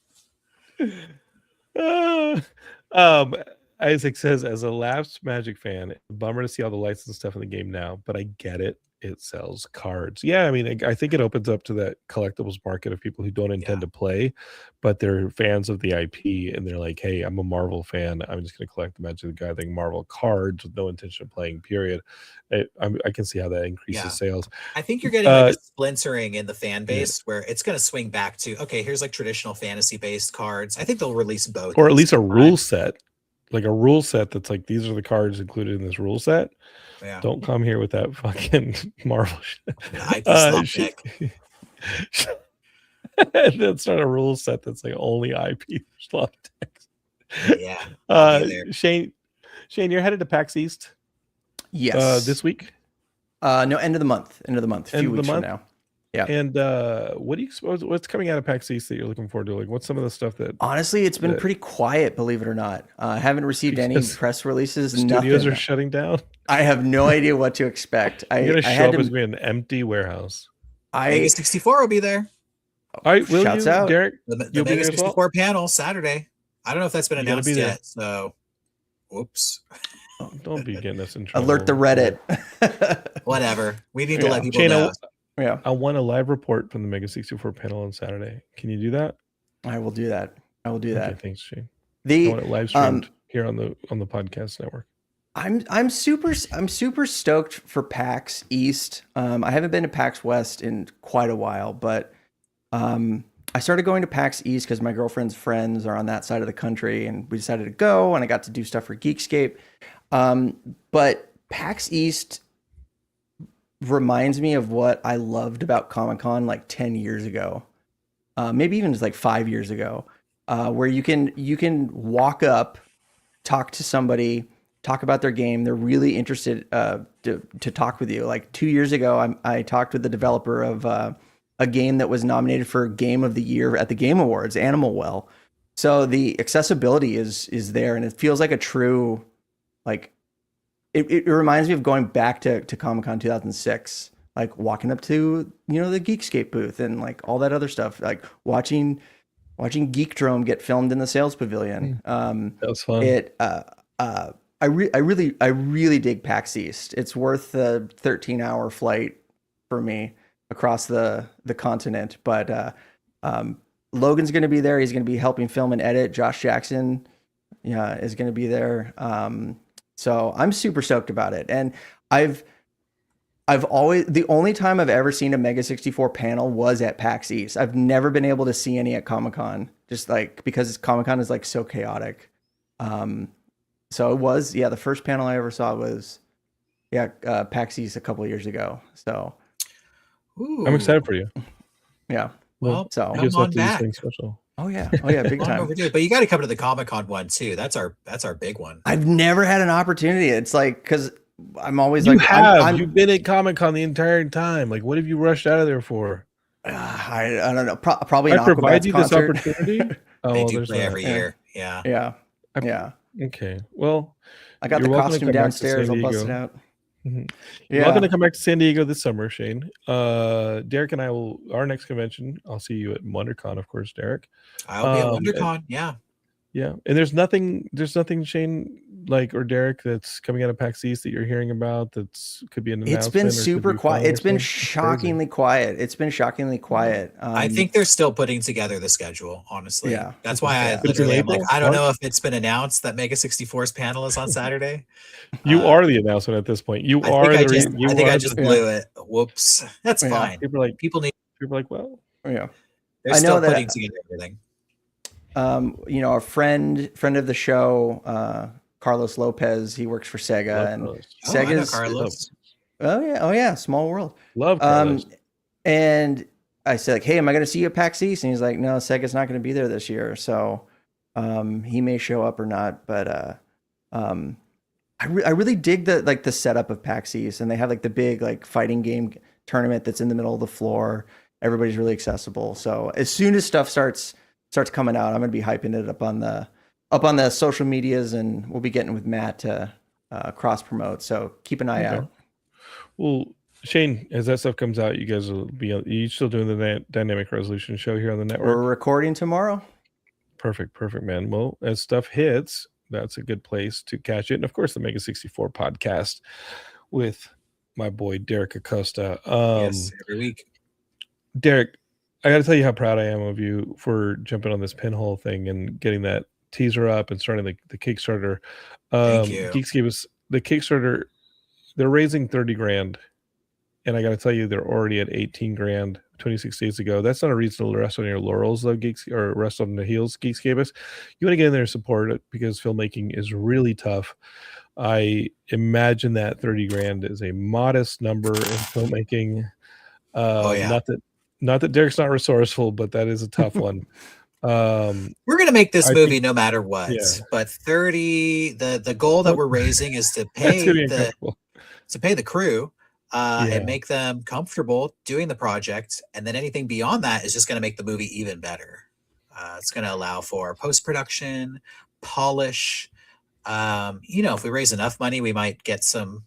Isaac says, as a lapsed Magic fan, bummer to see all the licensed stuff in the game now, but I get it. It sells cards. Yeah, I mean, I think it opens up to that collectibles market of people who don't intend to play, but they're fans of the IP, and they're like, hey, I'm a Marvel fan. I'm just going to collect the Magic the Gathering Marvel cards with no intention of playing, period. I can see how that increases sales. I think you're getting like a splintering in the fan base where it's going to swing back to, okay, here's like traditional fantasy-based cards. I think they'll release both. Or at least a rule set. Like a rule set that's like, these are the cards included in this rule set. Yeah. Don't come here with that fucking Marvel shit. That's not a rule set. That's like only IP slot decks. Yeah. Shane, you're headed to PAX East. Yes. This week. No, end of the month. A few weeks from now. Yeah. And what do you suppose? What's coming out of PAX East that you're looking forward to? Like, what's some of the stuff that Honestly, it's been pretty quiet, believe it or not. I haven't received any Because press releases. studios Nothing. are shutting down? I have no idea what to expect. You're gonna I show had up to. as being an empty warehouse. Mega 64 will be there. All right, will Shouts you, out. Derek? The You'll be Mega there as 64 well? panel Saturday. I don't know if that's been You gotta announced be there. yet. So, whoops. Don't be getting us in trouble. Alert the Reddit. Whatever. We need to Yeah. let people Shane, know. Yeah, I want a live report from the Mega 64 panel on Saturday. Can you do that? I will do that. I will do Okay, that. thanks, Shane. I The want it live streamed here on the podcast network. I'm super stoked for PAX East. I haven't been to PAX West in quite a while, but I started going to PAX East because my girlfriend's friends are on that side of the country, and we decided to go, and I got to do stuff for Geekscape. But PAX East reminds me of what I loved about Comic-Con like 10 years ago, maybe even just like 5 years ago, where you can walk up, talk to somebody, talk about their game. They're really interested to talk with you. Like 2 years ago, I talked with the developer of a game that was nominated for Game of the Year at the Game Awards, Animal Well. So the accessibility is there, and it feels like a true, like, it reminds me of going back to Comic-Con 2006, like walking up to, the Geekscape booth and like all that other stuff, like watching Geekdrome get filmed in the sales pavilion. That was fun. I really dig PAX East. It's worth the 13-hour flight for me across the continent. But Logan's going to be there. He's going to be helping film and edit. Josh Jackson, is going to be there. So I'm super stoked about it. And I've always, the only time I've ever seen a Mega 64 panel was at PAX East. I've never been able to see any at Comic-Con, just like because Comic-Con is like so chaotic. So it was, the first panel I ever saw was, PAX East a couple of years ago. So Ooh. I'm excited for you. yeah. Well, So come on back. Something special. Oh yeah, big Long time. overdue. But you got to come to the Comic-Con one too. That's our big one. I've never had an opportunity. It's like, because I'm always You like, have. You've been at Comic-Con the entire time. Like, what have you rushed out of there for? I don't know. Probably an I provide Aquabats you concert. this opportunity. They do there's play that. every year. Yeah. Yeah. Okay. Well, I got you're the welcome to costume come back to downstairs. San I'll bust it Diego. out. Mhm. Yeah. You're welcome to come back to San Diego this summer, Shane. Derek and I will, our next convention, I'll see you at WonderCon, of course, Derek. I'll be at WonderCon. Yeah. Yeah. And there's nothing, Shane, like, or Derek, that's coming out of PAX East that you're hearing about that's could be an announcement. It's been or could super be quiet. fun or It's been something? It's shockingly quiet. It's been shockingly quiet. I think they're still putting together the schedule, honestly. Yeah. That's why I Yeah. literally am like, April? I don't know March? if it's been announced that Mega 64's panel is on Saturday. You are the announcement at this point. You are I the think reason. I just blew it. Whoops. That's Yeah. fine. People are like, People need, well, Yeah. they're I know still that- putting together everything. A friend of the show, Carlos Lopez, he works for Sega, and Carlos. Oh, I know Sega's Carlos. oh yeah, small world. Love Carlos. And I said, like, hey, am I going to see you at PAX East? And he's like, no, Sega's not going to be there this year. So he may show up or not. But I really dig the setup of PAX East. And they have like the big like fighting game tournament that's in the middle of the floor. Everybody's really accessible. So as soon as stuff starts coming out, I'm going to be hyping it up on the social medias, and we'll be getting with Matt to cross promote. So keep an eye out. Well, Shane, as that stuff comes out, you guys will be. You still doing the dynamic resolution show here on the network? We're recording tomorrow. Perfect, man. Well, as stuff hits, that's a good place to catch it. And of course, the Mega 64 podcast with my boy Derrick Acosta. Yes, every week. Derek, I got to tell you how proud I am of you for jumping on this Pinhole thing and getting that teaser up and starting the Kickstarter. Thank you. Geekscape is the Kickstarter. They're raising 30 grand, and I got to tell you, they're already at 18 grand 26 days ago. That's not a reason to rest on your laurels, though, or rest on the heels, Geekscapists. You want to get in there and support it because filmmaking is really tough. I imagine that 30 grand is a modest number in filmmaking. Not that Derek's not resourceful, but that is a tough one. We're gonna make this movie no matter what. Yeah. But 30, the goal that we're raising is to That's pay gonna be incredible. the crew. and make them comfortable doing the project. And then anything beyond that is just going to make the movie even better. It's going to allow for post-production, polish. If we raise enough money, we might get some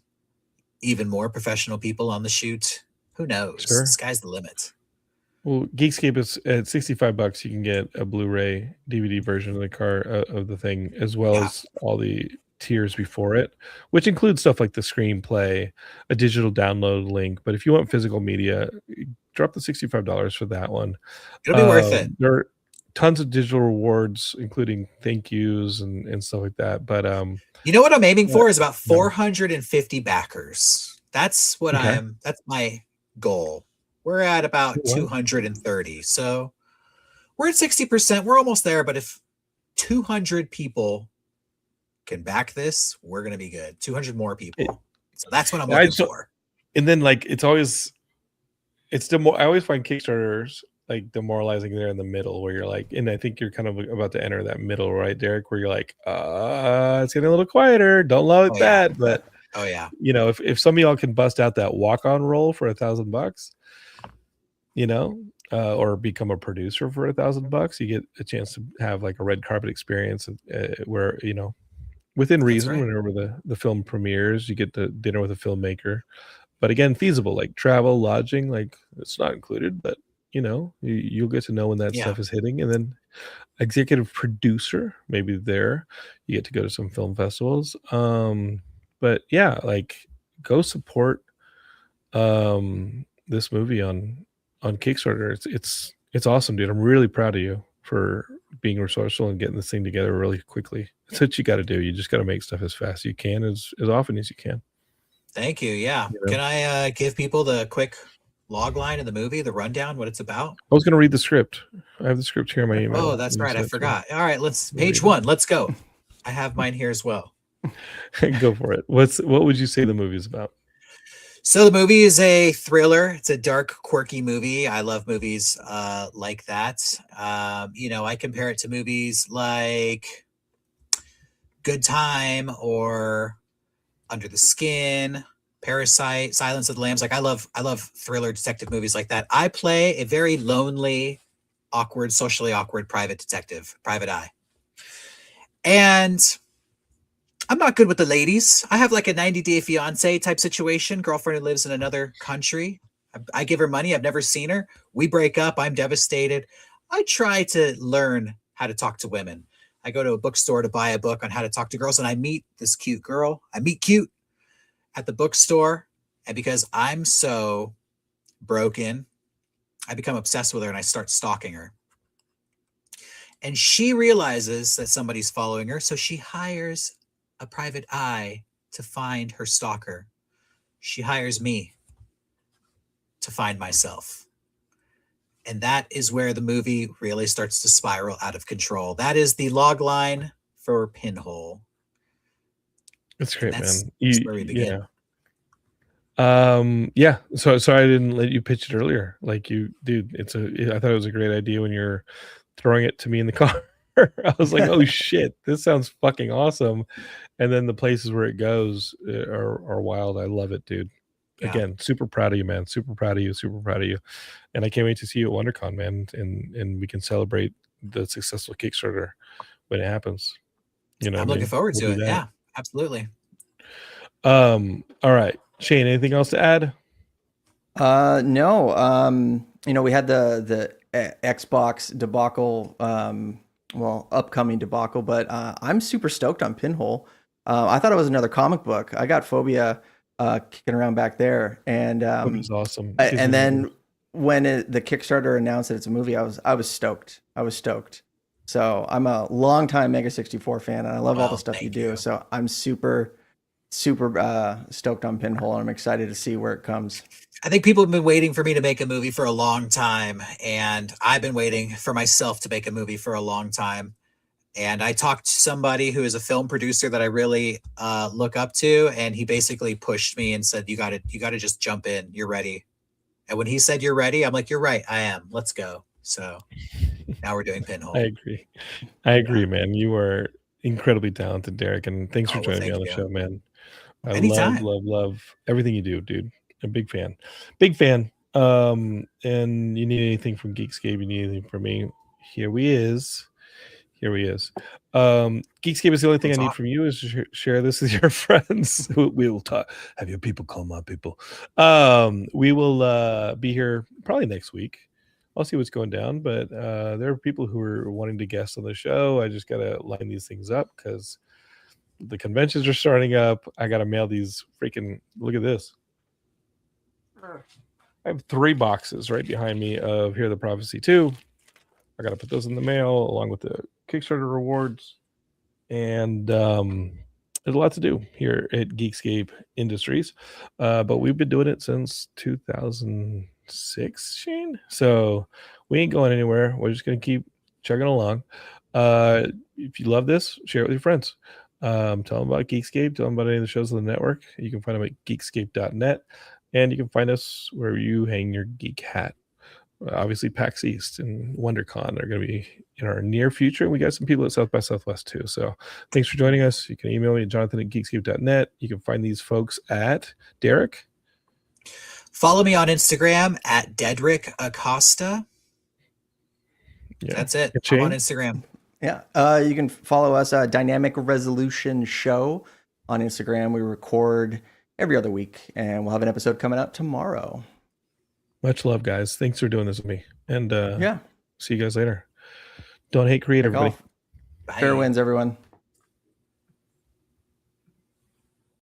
even more professional people on the shoot. Who knows? Sure. The sky's the limit. Well, Geekscape is at $65. You can get a Blu-ray DVD version of the thing, as well as all the tiers before it, which includes stuff like the screenplay, a digital download link. But if you want physical media, drop the $65 for that one. It'll be worth it. There are tons of digital rewards, including thank yous and stuff like that. But you know what I'm aiming for is about 450 backers. That's what that's my goal. We're at about 230. So we're at 60%. We're almost there. But if 200 people can back this, we're going to be good. 200 more people. So that's what I'm looking for. And then I always find Kickstarters like demoralizing there in the middle where you're like, and I think you're kind of about to enter that middle, right, Derek, where you're like, it's getting a little quieter. Don't love that. But if some of y'all can bust out that walk-on roll for $1,000, or become a producer for $1,000, you get a chance to have like a red carpet experience where, within reason, whenever the film premieres, you get the dinner with a filmmaker. But again, feasible, like travel, lodging, like it's not included, but you'll get to know when that stuff is hitting. And then executive producer, maybe there, you get to go to some film festivals. But yeah, like go support this movie on Kickstarter. It's awesome, dude. I'm really proud of you for being resourceful and getting this thing together really quickly. That's what you got to do. You just got to make stuff as fast as you can, as often as you can. Thank you. Yeah. Can I give people the quick log line of the movie, the rundown, what it's about? I was going to read the script. I have the script here in my email. Oh, that's right. I forgot. All right, page 1. Let's go. I have mine here as well. Go for it. What would you say the movie is about? So the movie is a thriller. It's a dark, quirky movie. I love movies like that. I compare it to movies like Good Time or Under the Skin, Parasite, Silence of the Lambs. Like I love thriller detective movies like that. I play a very lonely, awkward, socially awkward private detective, private eye. And I'm not good with the ladies. I have like a 90-day fiance type situation, girlfriend who lives in another country. I give her money. I've never seen her. We break up. I'm devastated. I try to learn how to talk to women. I go to a bookstore to buy a book on how to talk to girls, and I meet this cute girl. I meet cute at the bookstore, and because I'm so broken, I become obsessed with her and I start stalking her. And she realizes that somebody's following her, so she hires a private eye to find her stalker. She hires me to find myself. And that is where the movie really starts to spiral out of control. That is the log line for Pinhole. That's great, man. That's where we begin. Yeah. So sorry I didn't let you pitch it earlier. Like dude, I thought it was a great idea when you're throwing it to me in the car. I was like, oh shit, this sounds fucking awesome. And then the places where it goes are wild. I love it, dude. Again, super proud of you, man. Super proud of you. Super proud of you. And I can't wait to see you at WonderCon, man. And we can celebrate the successful Kickstarter when it happens. I'm looking forward to it. Yeah, absolutely. All right. Shane, anything else to add? No. We had the Xbox debacle, upcoming debacle, but I'm super stoked on Pinhole. I thought it was another comic book. I got Phobia kicking around back there, and it was awesome. And then when the Kickstarter announced that it's a movie, I was stoked. So I'm a longtime Mega 64 fan, and I love all the stuff you do. So I'm super stoked on Pinhole, and I'm excited to see where it comes. I think people have been waiting for me to make a movie for a long time, and I've been waiting for myself to make a movie for a long time. And I talked to somebody who is a film producer that I really look up to, and he basically pushed me and said, you got to just jump in. You're ready. And when he said you're ready, I'm like, you're right. I am. Let's go. So now we're doing Pinhole. I agree, man. You are incredibly talented, Derek, and thanks for joining me on the show, man. I love everything you do, dude. A big fan. Big fan. And you need anything from Geekscape, you need anything from me, here we is. Geekscape is the only thing I need from you is to share this with your friends. We will talk. Have your people call my people. We will be here probably next week. I'll see what's going down, but there are people who are wanting to guest on the show. I just gotta line these things up because the conventions are starting up. I gotta mail these freaking. Look at this. I have 3 boxes right behind me of Hear the Prophecy 2. I got to put those in the mail along with the Kickstarter rewards. And there's a lot to do here at Geekscape Industries. But we've been doing it since 2006, Shane. So we ain't going anywhere. We're just going to keep chugging along. If you love this, share it with your friends. Tell them about Geekscape. Tell them about any of the shows on the network. You can find them at geekscape.net. And you can find us where you hang your geek hat. Obviously, PAX East and WonderCon are going to be in our near future. We got some people at South by Southwest too. So thanks for joining us. You can email me at jonathan@geekscape.net. You can find these folks at Derrick. Follow me on Instagram at Derrick Acosta. Yeah. That's it. I'm on Instagram. Yeah. You can follow us, Dynamic Resolution Show on Instagram. We record every other week, and we'll have an episode coming out tomorrow. Much love, guys. Thanks for doing this with me. And yeah, see you guys later. Don't hate, create, everybody. Fair winds, everyone.